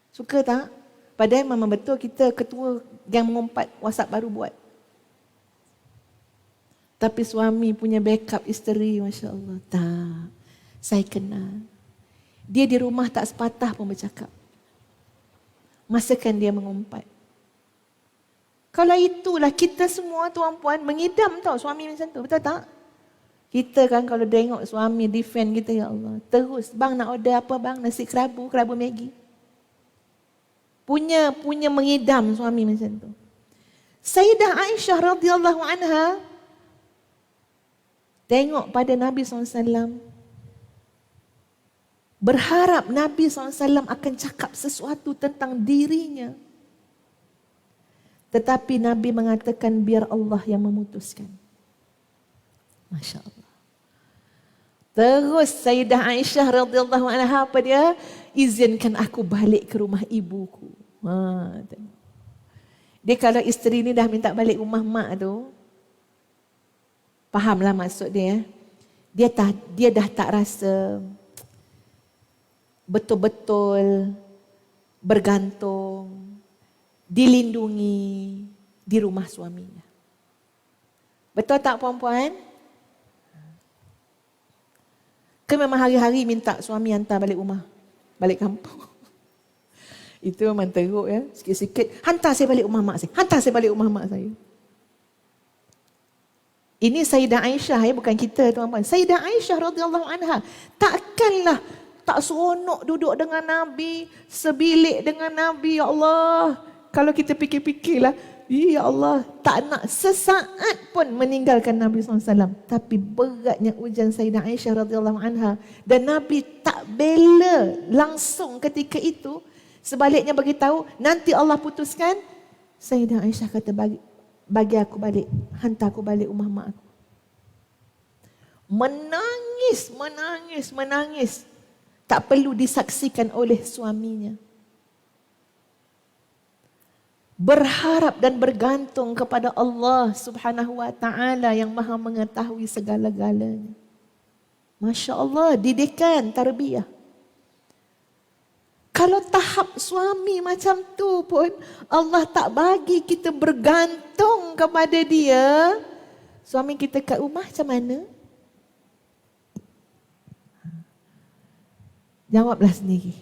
Suka tak? Padahal memang betul kita ketua yang mengumpat, WhatsApp baru buat. Tapi suami punya backup isteri, Masya Allah. Tak, saya kenal. Dia di rumah tak sepatah pun bercakap. Masakan dia mengumpat. Kalau itulah kita semua tuan-puan mengidam tau suami macam tu. Betul tak? Kita kan kalau tengok suami defend kita, ya Allah. Terus, bang nak order apa bang? Nasi kerabu Maggi. Punya mengidam suami macam tu. Sayyidah Aisyah radhiyallahu anha tengok pada Nabi SAW. Berharap Nabi SAW akan cakap sesuatu tentang dirinya. Tetapi Nabi mengatakan biar Allah yang memutuskan. Masya Allah. Terus Sayyidah Aisyah radhiyallahu anha apa dia? Izinkan aku balik ke rumah ibuku. Dia kalau isteri ni dah minta balik rumah mak tu, fahamlah maksud dia. Dia dah tak rasa betul-betul bergantung. dilindungi di rumah suaminya. Betul tak puan-puan? Ke memang hari-hari minta suami hantar balik rumah, balik kampung. Itu memang teruk ya. Sikit-sikit, hantar saya balik rumah mak saya. Hantar saya balik rumah mak saya. Ini Sayyidah Aisyah ya, bukan kita tuan-tuan. Sayyidah Aisyah radhiyallahu anha takkanlah tak seronok duduk dengan Nabi, sebilik dengan Nabi. Ya Allah, kalau kita fikir-fikirlah, ya Allah, tak nak sesaat pun meninggalkan Nabi SAW. Tapi beratnya ujian Sayyidah Aisyah radhiyallahu anha, dan Nabi tak bela langsung ketika itu. Sebaliknya beritahu, nanti Allah putuskan. Sayyidah Aisyah kata, bagi aku balik, hantar aku balik rumah mak aku. Menangis, menangis, menangis. Tak perlu disaksikan oleh suaminya. Berharap dan bergantung kepada Allah Subhanahu wa taala yang Maha mengetahui segala-galanya. Masya Allah, didikan, tarbiyah. Kalau tahap suami macam tu pun Allah tak bagi kita bergantung kepada dia, suami kita kat rumah macam mana? Jawablah sendiri.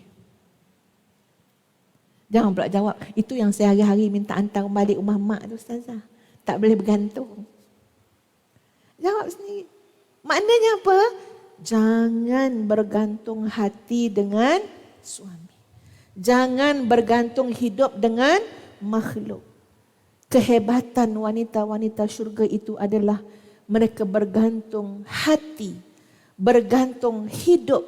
Jangan pula jawab, itu yang saya hari-hari minta hantar balik rumah mak tu Ustazah. Tak boleh bergantung. Jawab sendiri. Maknanya apa? Jangan bergantung hati dengan suami. Jangan bergantung hidup dengan makhluk. Kehebatan wanita-wanita syurga itu adalah mereka bergantung hati, bergantung hidup,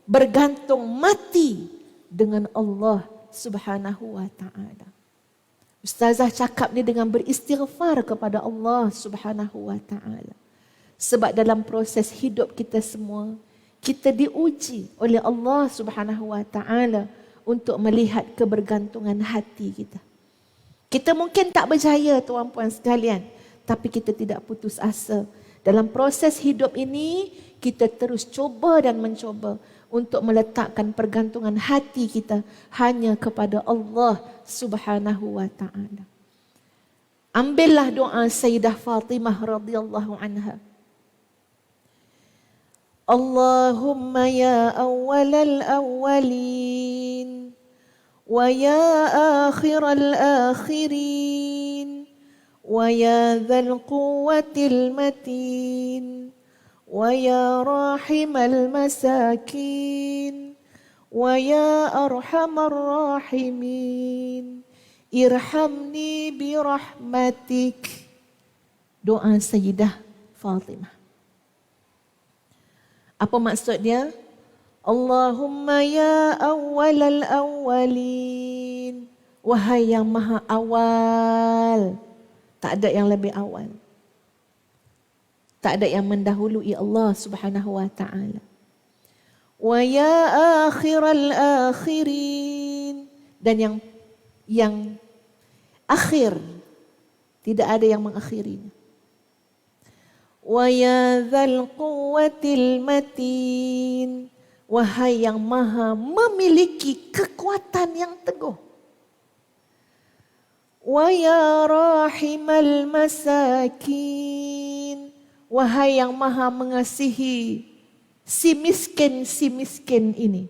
bergantung mati dengan Allah Subhanahu wa taala. Ustazah cakap ni dengan beristighfar kepada Allah Subhanahu wa taala. Sebab dalam proses hidup kita semua, kita diuji oleh Allah Subhanahu wa taala untuk melihat kebergantungan hati kita. Kita mungkin tak berjaya tuan-puan sekalian, tapi kita tidak putus asa. Dalam proses hidup ini, kita terus cuba dan mencuba untuk meletakkan pergantungan hati kita hanya kepada Allah Subhanahu wa taala. Ambillah doa Sayyidah Fatimah radhiyallahu anha. Allahumma ya awwalal awwalin wa ya akhiral akhirin wa ya dzal quwwatil matin wa ya rahimal masakin wa ya arhamar rahimin irhamni bi rahmatik. Doa Sayyidah Fatimah. Apa maksud dia? Allahumma ya awwalal awwalin. Wahai yang maha awal. Tak ada yang lebih awal. Tak ada yang mendahului Allah Subhanahu wa taala. Wa ya akhiral akhirin. Dan yang akhir. Tidak ada yang mengakhirinya. Wa ya dzal quwwatil matin. Wahai yang maha memiliki kekuatan yang teguh. Wa ya rahimal masakin. Wahai yang maha mengasihi si miskin ini.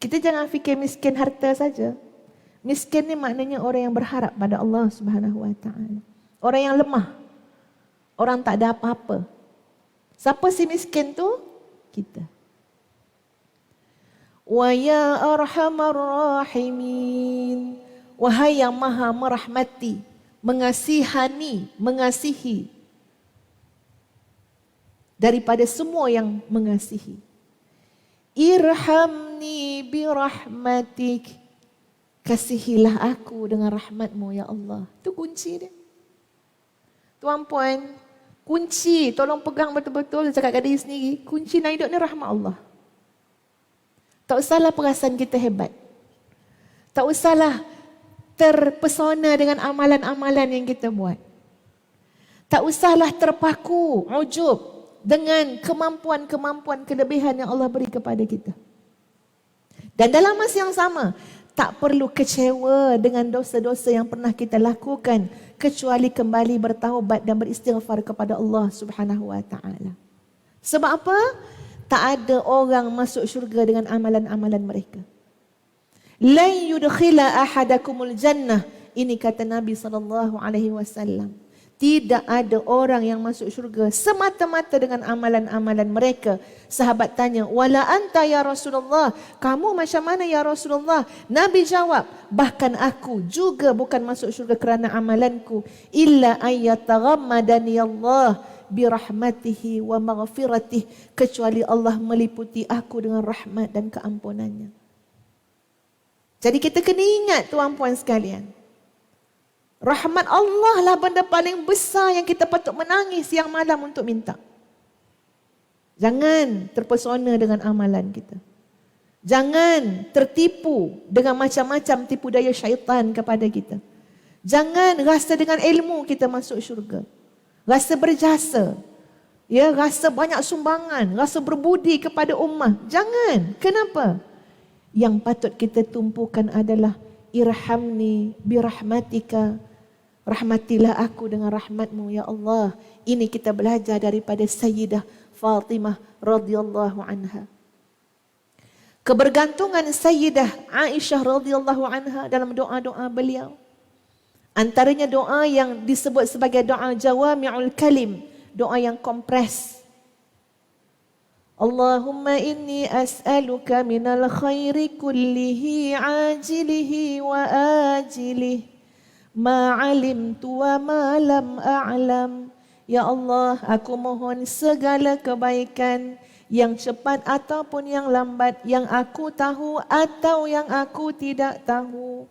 Kita jangan fikir miskin harta saja. Miskin ni maknanya orang yang berharap pada Allah Subhanahu wa taala. Orang yang lemah. Orang tak ada apa-apa. Siapa si miskin tu? Kita. Wa ya arhamar rahimin. Wahai yang maha merahmati, mengasihani, mengasihi. Daripada semua yang mengasihi. Irhamni bi rahmatik. Kasihilah aku dengan rahmatmu ya Allah. Itu kunci dia. Tuan-puan, kunci, tolong pegang betul-betul, cakap kat diri sendiri. Kunci nak hidup ni rahmat Allah. Tak usahlah perasaan kita hebat. Tak usahlah terpesona dengan amalan-amalan yang kita buat. Tak usahlah terpaku, ujub dengan kemampuan-kemampuan kelebihan yang Allah beri kepada kita. Dan dalam masa yang sama, tak perlu kecewa dengan dosa-dosa yang pernah kita lakukan kecuali kembali bertaubat dan beristighfar kepada Allah Subhanahu wa taala. Sebab apa? Tak ada orang masuk syurga dengan amalan-amalan mereka. Lan yudkhila ahadakumul jannah. Ini kata Nabi SAW. Tidak ada orang yang masuk syurga semata-mata dengan amalan-amalan mereka. Sahabat tanya, wala anta ya Rasulullah, kamu macam mana ya Rasulullah? Nabi jawab, bahkan aku juga bukan masuk syurga kerana amalanku. Illa ayyataghammadani Allah birahmatihi wa maghfiratih. Kecuali Allah meliputi aku dengan rahmat dan keampunannya. Jadi kita kena ingat tuan-puan sekalian. Rahmat Allah lah benda paling besar yang kita patut menangis siang malam untuk minta. Jangan terpesona dengan amalan kita. Jangan tertipu dengan macam-macam tipu daya syaitan kepada kita. Jangan rasa dengan ilmu kita masuk syurga. Rasa berjasa. Ya, rasa banyak sumbangan, rasa berbudi kepada ummah. Jangan. Kenapa? Yang patut kita tumpukan adalah irhamni birahmatika. Rahmatilah aku dengan rahmatmu ya Allah. Ini kita belajar daripada Sayyidah Fatimah radhiyallahu anha. Kebergantungan Sayyidah Aisyah radhiyallahu anha dalam doa-doa beliau. Antaranya doa yang disebut sebagai doa jawami'ul kalim, doa yang kompres. Allahumma inni as'aluka minal khairi kullihi ajilihi wa ajilihi. Ma alimtu wa ma lam a'lam. Ya Allah, aku mohon segala kebaikan yang cepat ataupun yang lambat, yang aku tahu atau yang aku tidak tahu.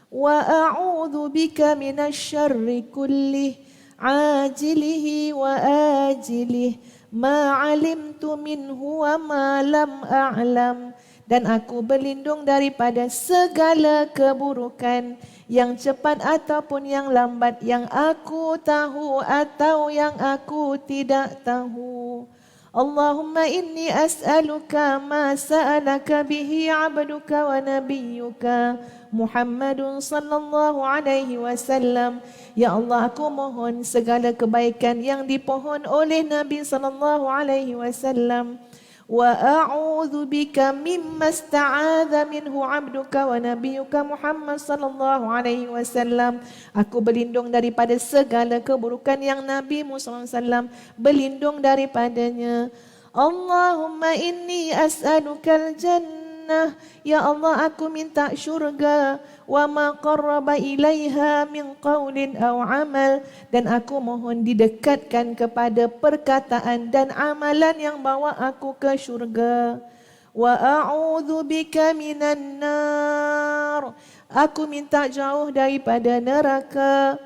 Wa a'udzu bika minasyarri kullih ajilihi wa ajilih. Ma alimtu minhu wa ma lam a'lam. Dan aku berlindung daripada segala keburukan yang cepat ataupun yang lambat, yang aku tahu atau yang aku tidak tahu. Allahumma inni as'aluka ma sa'alaka bihi 'abduka wa nabiyyuka Muhammadun sallallahu alaihi wasallam. Ya Allah, aku mohon segala kebaikan yang dipohon oleh Nabi sallallahu alaihi wasallam. Wa a'udzu bika mimma ista'adza minhu 'abduka wa nabiyyuka Muhammad sallallahu alaihi wasallam. Aku berlindung daripada segala keburukan yang Nabi sallallahu alaihi wasallam berlindung daripadanya. Allahumma inni as'alukal jannah. Ya Allah, aku minta syurga. Wa ma qarraba ilaiha min qaulin aw amal. Dan aku mohon didekatkan kepada perkataan dan amalan yang bawa aku ke syurga. Wa a'udzu bika minan nar. Aku minta jauh daripada neraka.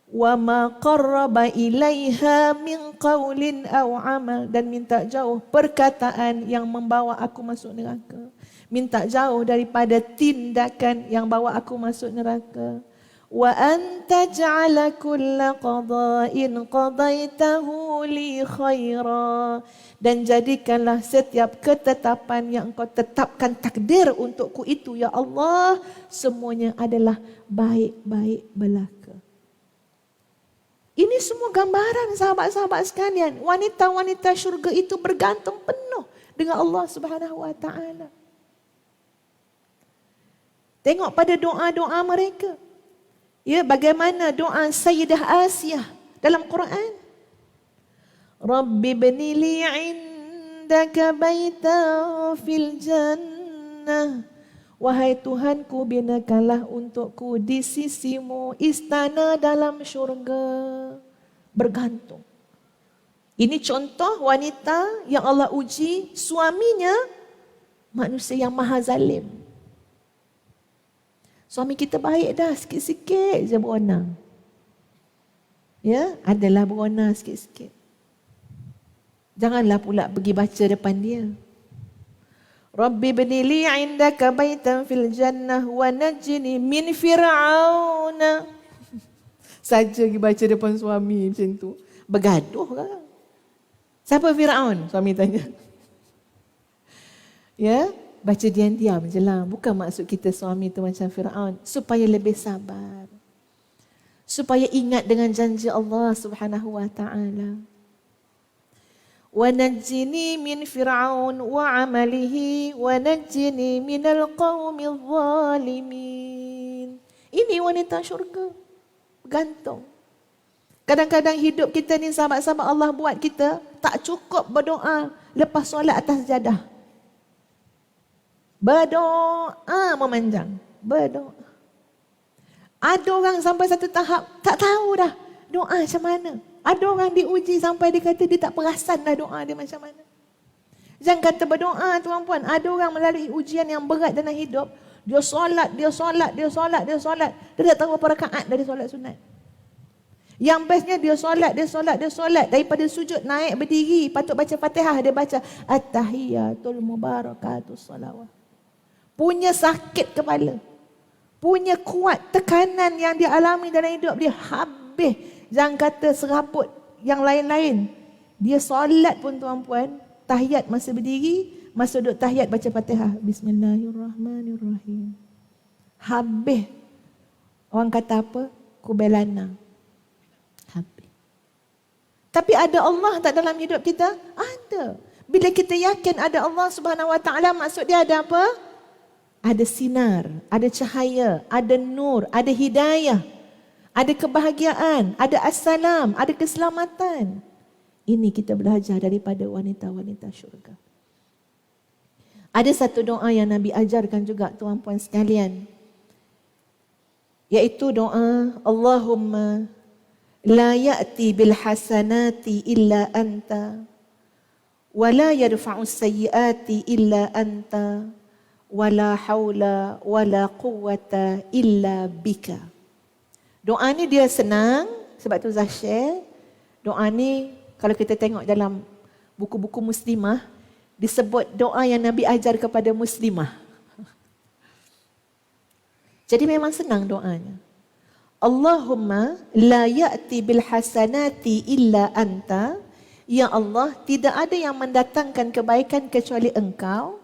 Wa ma qarraba ilaiha min qaulin aw amal. Dan minta jauh perkataan yang membawa aku masuk neraka. Minta jauh daripada tindakan yang bawa aku masuk neraka. Wa anta ja'ala kulla qada'in qadaitahu li khaira. Dan jadikanlah setiap ketetapan yang engkau tetapkan takdir untukku itu, ya Allah, semuanya adalah baik-baik belaka. Ini semua gambaran sahabat-sahabat sekalian. Wanita-wanita syurga itu bergantung penuh dengan Allah Subhanahu wa taala. Tengok pada doa-doa mereka. Ya, bagaimana doa Sayyidah Asiyah dalam Quran. Rabbi bni li 'indaka baitan fil jannah. Wahai Tuhanku, binakanlah untukku di sisimu istana dalam syurga. Bergantung. Ini contoh wanita yang Allah uji suaminya manusia yang maha zalim. Suami kita baik dah, sikit-sikit je beronang. Ya, adalah beronang sikit-sikit. Janganlah pula pergi baca depan dia. Rabbi bni li 'indaka baitan fil jannah wa najjini min fir'auna. Saja pergi baca depan suami macam tu. Bergaduh kan? Siapa Fir'aun? Suami tanya. Ya, baca diam-diam je lah. Bukan maksud kita suami tu macam Firaun. Supaya lebih sabar. Supaya ingat dengan janji Allah Subhanahu wa ta'ala. وَنَجِّنِي مِنْ فِرْعَوْنَ وَعَمَلِهِ وَنَجِّنِي مِنَ الْقَوْمِ الظَّالِمِينَ. Ini wanita syurga. Bergantung. Kadang-kadang hidup kita ni sahabat-sahabat Allah buat kita tak cukup berdoa lepas solat atas jadah. Berdoa memanjang. Berdoa. Ada orang sampai satu tahap tak tahu dah doa macam mana. Ada orang diuji sampai dia kata dia tak perasan dah doa dia macam mana. Jangan kata berdoa tuan-puan. Ada orang melalui ujian yang berat dalam hidup. Dia solat. Dia tak tahu berapa rakaat dari solat sunat. Yang bestnya dia solat. Daripada sujud naik berdiri. Patut baca Fatihah. Dia baca At-tahiyyatul mubarakatus salawat. Punya sakit kepala. Punya kuat tekanan yang dia alami dalam hidup dia habis. Jangan kata serabut yang lain-lain. Dia solat pun tuan-puan, tahiyat masa berdiri, masa duduk tahiyat baca Fatihah. Bismillahirrahmanirrahim. Habis. Orang kata apa? Kubelana. Habis. Tapi ada Allah tak dalam hidup kita? Ada. Bila kita yakin ada Allah Subhanahu wa ta'ala, maksud dia ada apa? Ada sinar, ada cahaya, ada nur, ada hidayah. Ada kebahagiaan, ada assalam, ada keselamatan. Ini kita belajar daripada wanita-wanita syurga. Ada satu doa yang Nabi ajarkan juga tuan-puan sekalian. Iaitu doa Allahumma la ya'ti bil hasanati illa anta wa la yadfa'u sayyiati illa anta wa la hawla wa la quwwata illa bika. Doa ni dia senang, sebab tu Zah share. Doa ni kalau kita tengok dalam buku-buku muslimah, disebut doa yang Nabi ajar kepada muslimah. Jadi memang senang doanya. Allahumma la ya'ti bil hasanati illa anta. Ya Allah, tidak ada yang mendatangkan kebaikan kecuali Engkau.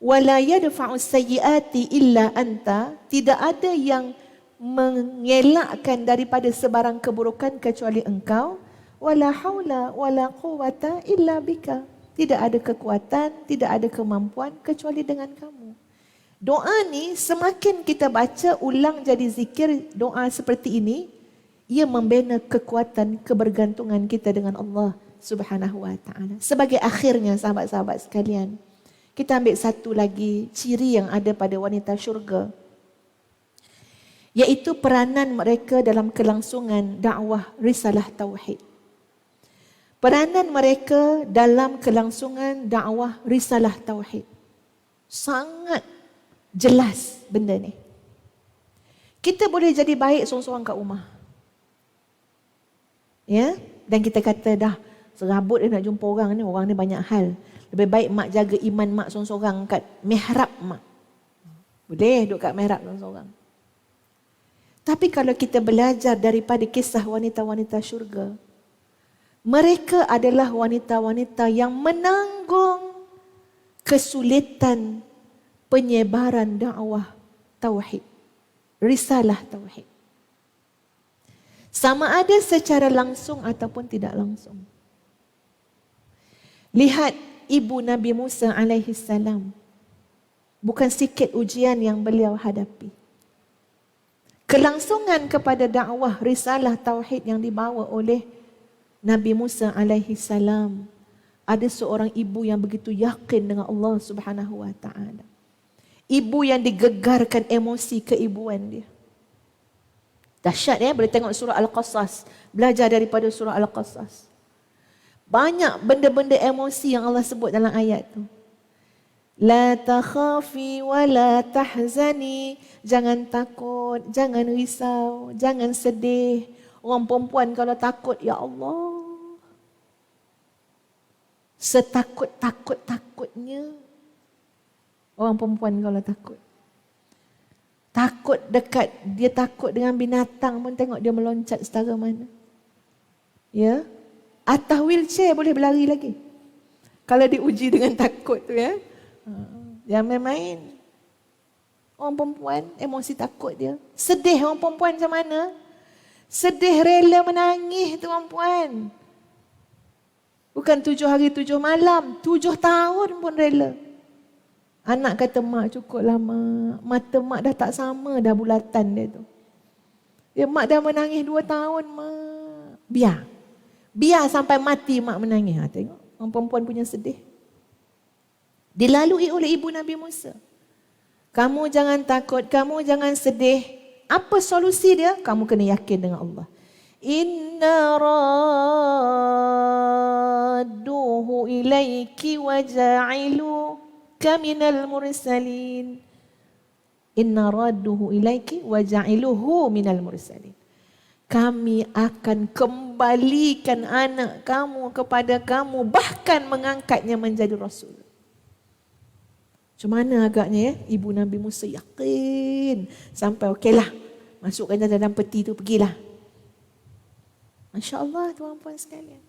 Wa la yadfa'u sayyiati illa anta. Tidak ada yang mengelakkan daripada sebarang keburukan kecuali Engkau. Wala haula wala quwwata illa bika. Tidak ada kekuatan, tidak ada kemampuan kecuali dengan Kamu. Doa ni semakin kita baca ulang jadi zikir doa seperti ini, ia membina kekuatan kebergantungan kita dengan Allah Subhanahu wa ta'ala. Sebagai akhirnya sahabat-sahabat sekalian, kita ambil satu lagi ciri yang ada pada wanita syurga, iaitu peranan mereka dalam kelangsungan dakwah risalah tauhid. Peranan mereka dalam kelangsungan dakwah risalah tauhid. Sangat jelas benda ni. Kita boleh jadi baik seorang-seorang kat rumah. Ya, dan kita kata dah serabut dia nak jumpa orang ni banyak hal. Lebih baik mak jaga iman mak seorang-seorang kat mihrab mak. Boleh duduk kat mihrab seorang-seorang. Tapi kalau kita belajar daripada kisah wanita-wanita syurga, mereka adalah wanita-wanita yang menanggung kesulitan penyebaran dakwah tauhid, risalah tauhid. Sama ada secara langsung ataupun tidak langsung. Lihat ibu Nabi Musa alaihi salam. Bukan sikit ujian yang beliau hadapi. Kelangsungan kepada dakwah risalah tauhid yang dibawa oleh Nabi Musa alaihi salam. Ada seorang ibu yang begitu yakin dengan Allah Subhanahu wa ta'ala. Ibu yang digegarkan emosi keibuan dia. Dahsyat ya, boleh tengok surah Al-Qasas. Belajar daripada surah Al-Qasas. Banyak benda-benda emosi yang Allah sebut dalam ayat tu. La takhafi wa la tahzani. Jangan takut, jangan risau, jangan sedih. Orang perempuan kalau takut, ya Allah. Setakut-takut-takutnya orang perempuan kalau takut. Takut dekat, dia takut dengan binatang pun tengok dia meloncat setara mana. Ya. Atas wheelchair boleh berlari lagi. Kalau diuji dengan takut tu ya. Jangan main-main. Orang perempuan, emosi takut dia. Sedih orang perempuan macam mana? Sedih rela menangis tu orang perempuan. Bukan 7 hari 7 malam, 7 tahun pun rela. Anak kata, mak cukup lama. Mata mak dah tak sama dah bulatan dia tu. Ya, mak dah menangis 2 tahun, mak. Biar. Biar sampai mati mak menangis. Tengok, orang perempuan punya sedih. Dilalui oleh ibu Nabi Musa. Kamu jangan takut, kamu jangan sedih. Apa solusi dia? Kamu kena yakin dengan Allah. Inna radduhu ilaiki wa ja'iluka minal mursalin. Inna radduhu ilaiki wa ja'iluhu minal mursalin. Kami akan kembalikan anak kamu kepada kamu, bahkan mengangkatnya menjadi rasul. Macam mana agaknya ya? Ibu Nabi Musa yakin. Sampai okeylah. Masukkan dalam peti tu, pergilah. Masya Allah tuan-puan sekalian.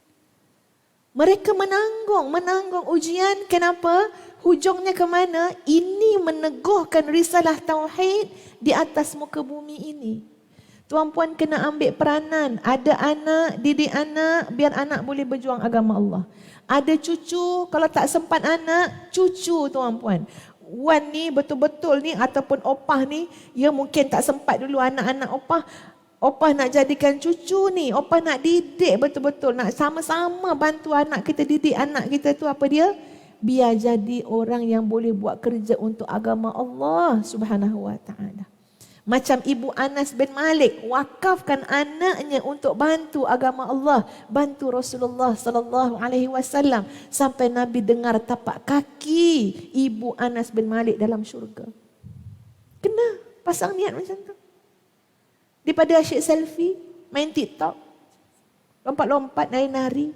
Mereka menanggung ujian. Kenapa? Hujungnya ke mana? Ini meneguhkan risalah tauhid di atas muka bumi ini. Tuan-puan kena ambil peranan. Ada anak, didik anak, biar anak boleh berjuang agama Allah. Ada cucu, kalau tak sempat anak, cucu tuan-puan. Wan ni betul-betul ni ataupun opah ni, ya mungkin tak sempat dulu anak-anak opah. Opah nak jadikan cucu ni, opah nak didik betul-betul. Nak sama-sama bantu anak kita, didik anak kita tu apa dia? Biar jadi orang yang boleh buat kerja untuk agama Allah Subhanahu wa ta'ala. Macam Ibu Anas bin Malik wakafkan anaknya untuk bantu agama Allah, bantu Rasulullah sallallahu alaihi wasallam sampai Nabi dengar tapak kaki Ibu Anas bin Malik dalam syurga. Kena pasang niat macam tu. Daripada asyik selfie, main TikTok, lompat-lompat, nari-nari.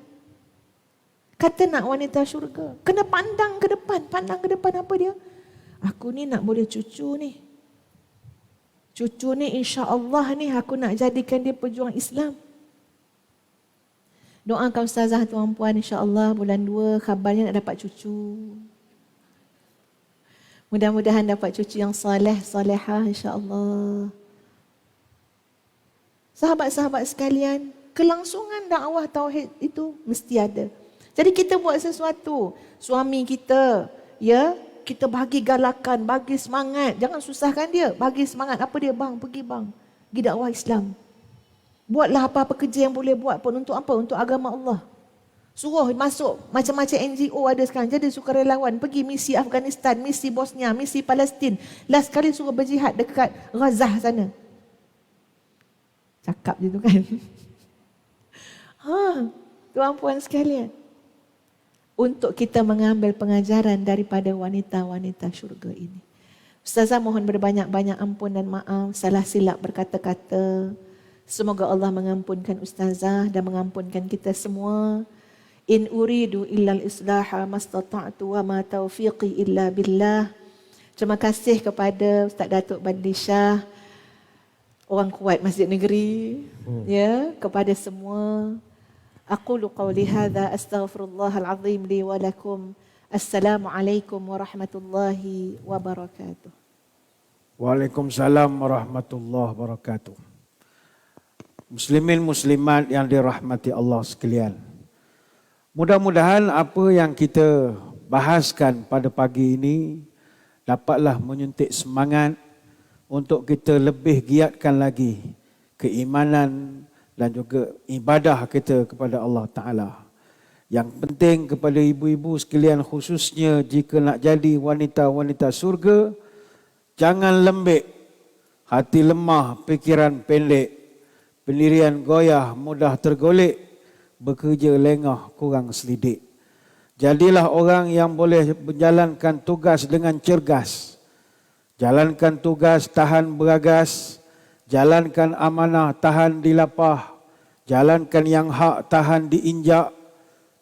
Kata nak wanita syurga, kena pandang ke depan. Pandang ke depan apa dia? Aku ni nak boleh cucu ni. Cucu ni insya-Allah ni aku nak jadikan dia pejuang Islam. Doakan ustazah tuan-puan, insya-Allah bulan 2 khabarnya nak dapat cucu. Mudah-mudahan dapat cucu yang soleh, solehah insya-Allah. Sahabat-sahabat sekalian, kelangsungan dakwah tauhid itu mesti ada. Jadi kita buat sesuatu, suami kita, ya, kita bagi galakan, bagi semangat. Jangan susahkan dia. Bagi semangat. Apa dia? Bang, pergi bang. Pergi dakwah Islam. Buatlah apa-apa kerja yang boleh buat pun. Untuk apa? Untuk agama Allah. Suruh masuk macam-macam NGO ada sekarang. Jadi sukarelawan. Pergi misi Afghanistan, misi Bosnia, misi Palestin. Last kali suruh berjihad dekat Gaza sana. Cakap je tu kan. Tuan-puan sekalian. Untuk kita mengambil pengajaran daripada wanita-wanita syurga ini. Ustazah mohon berbanyak-banyak ampun dan maaf, salah silap berkata-kata. Semoga Allah mengampunkan ustazah dan mengampunkan kita semua. In uridu illal islaha mastata'tu wa ma taufiqi illa billah. Terima kasih kepada Ustaz Datuk Badli Shah, orang kuat Masjid Negeri, ya, kepada semua. Aqulu qawli hadha astaghfirullahal azim li wa lakum. Assalamualaikum warahmatullahi wabarakatuh. Waalaikumsalam warahmatullahi wabarakatuh. Muslimin muslimat yang dirahmati Allah sekalian. Mudah-mudahan apa yang kita bahaskan pada pagi ini dapatlah menyuntik semangat untuk kita lebih giatkan lagi keimanan dan juga ibadah kita kepada Allah Ta'ala. Yang penting kepada ibu-ibu sekalian khususnya jika nak jadi wanita-wanita surga, jangan lembek, hati lemah, fikiran pendek, pendirian goyah, mudah tergolek, bekerja lengah, kurang selidik. Jadilah orang yang boleh menjalankan tugas dengan cergas. Jalankan tugas, tahan beragas. Jalankan amanah, tahan dilapah. Jalankan yang hak, tahan diinjak.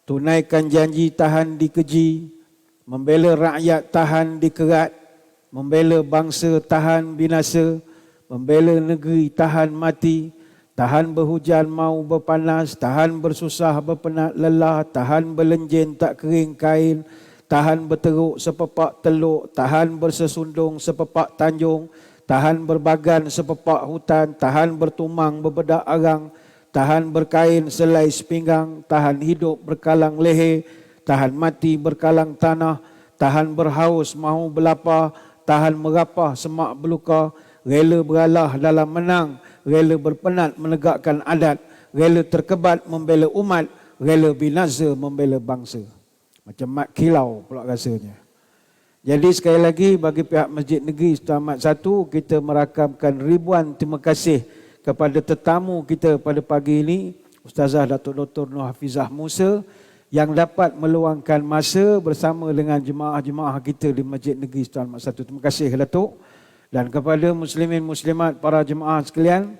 Tunaikan janji, tahan dikeji. Membela rakyat, tahan dikerat. Membela bangsa, tahan binasa. Membela negeri, tahan mati. Tahan berhujan, mau berpanas. Tahan bersusah, berpenat, lelah. Tahan berlenjen, tak kering kain. tahan berteruk sepepak teluk, tahan bersesundung sepepak tanjung, tahan berbagan sepepak hutan, tahan bertumang berbedak arang, tahan berkain selai sepinggang, tahan hidup berkalang leher, tahan mati berkalang tanah, tahan berhaus mahu berlapar, tahan merapah semak berluka, rela beralah dalam menang, rela berpenat menegakkan adat, rela terkebat membela umat, rela binasa membela bangsa. Macam mat kilau pula rasanya. Jadi sekali lagi bagi pihak Masjid Negeri Sultan Ahmad I, kita merakamkan ribuan terima kasih kepada tetamu kita pada pagi ini, Ustazah Datuk Dr. Nur Hafizah Musa, yang dapat meluangkan masa bersama dengan jemaah-jemaah kita di Masjid Negeri Sultan Ahmad I. Terima kasih Datuk. Dan kepada muslimin muslimat para jemaah sekalian,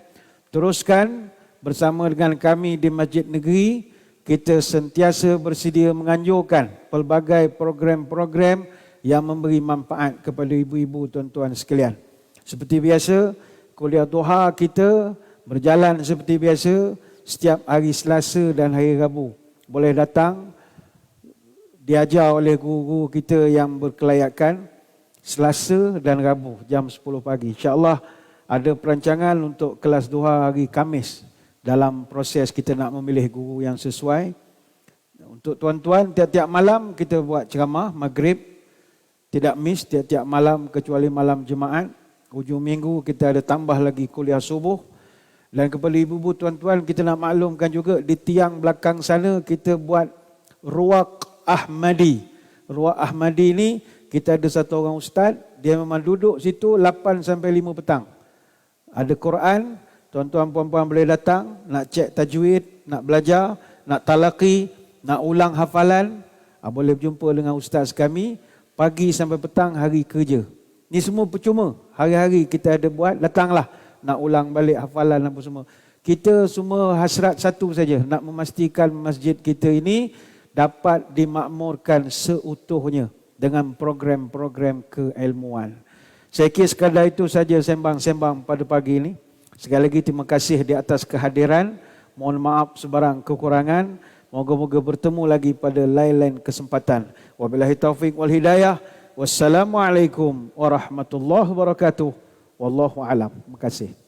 teruskan bersama dengan kami di Masjid Negeri. Kita sentiasa bersedia menganjurkan pelbagai program-program yang memberi manfaat kepada ibu-ibu, tuan-tuan sekalian. Seperti biasa, kuliah duha kita berjalan seperti biasa setiap hari Selasa dan hari Rabu. Boleh datang, diajar oleh guru-guru kita yang berkelayakan Selasa dan Rabu jam 10 pagi. InsyaAllah ada perancangan untuk kelas duha hari Khamis dalam proses kita nak memilih guru yang sesuai. Untuk tuan-tuan, tiap-tiap malam kita buat ceramah maghrib. Tidak miss tiap-tiap malam kecuali malam Jumaat. Hujung minggu kita ada tambah lagi kuliah subuh. Dan kepada ibu-ibu tuan-tuan, kita nak maklumkan juga di tiang belakang sana kita buat Ruwaq Ahmadi. Ruwaq Ahmadi ni kita ada satu orang ustaz, dia memang duduk situ 8 sampai 5 petang. Ada Quran, tuan-tuan puan-puan boleh datang, nak cek tajwid, nak belajar, nak talaqi, nak ulang hafalan, boleh berjumpa dengan ustaz kami pagi sampai petang hari kerja. Ni semua percuma. Hari-hari kita ada buat, datanglah nak ulang balik hafalan apa semua. Kita semua hasrat satu saja, nak memastikan masjid kita ini dapat dimakmurkan seutuhnya dengan program-program keilmuan. Saya kira sekadar itu saja sembang-sembang pada pagi ini. Sekali lagi terima kasih di atas kehadiran. Mohon maaf sebarang kekurangan. Moga-moga bertemu lagi pada lain-lain kesempatan. Wabillahi taufiq wal hidayah. Wassalamualaikum warahmatullahi wabarakatuh. Wallahu a'lam. Terima kasih.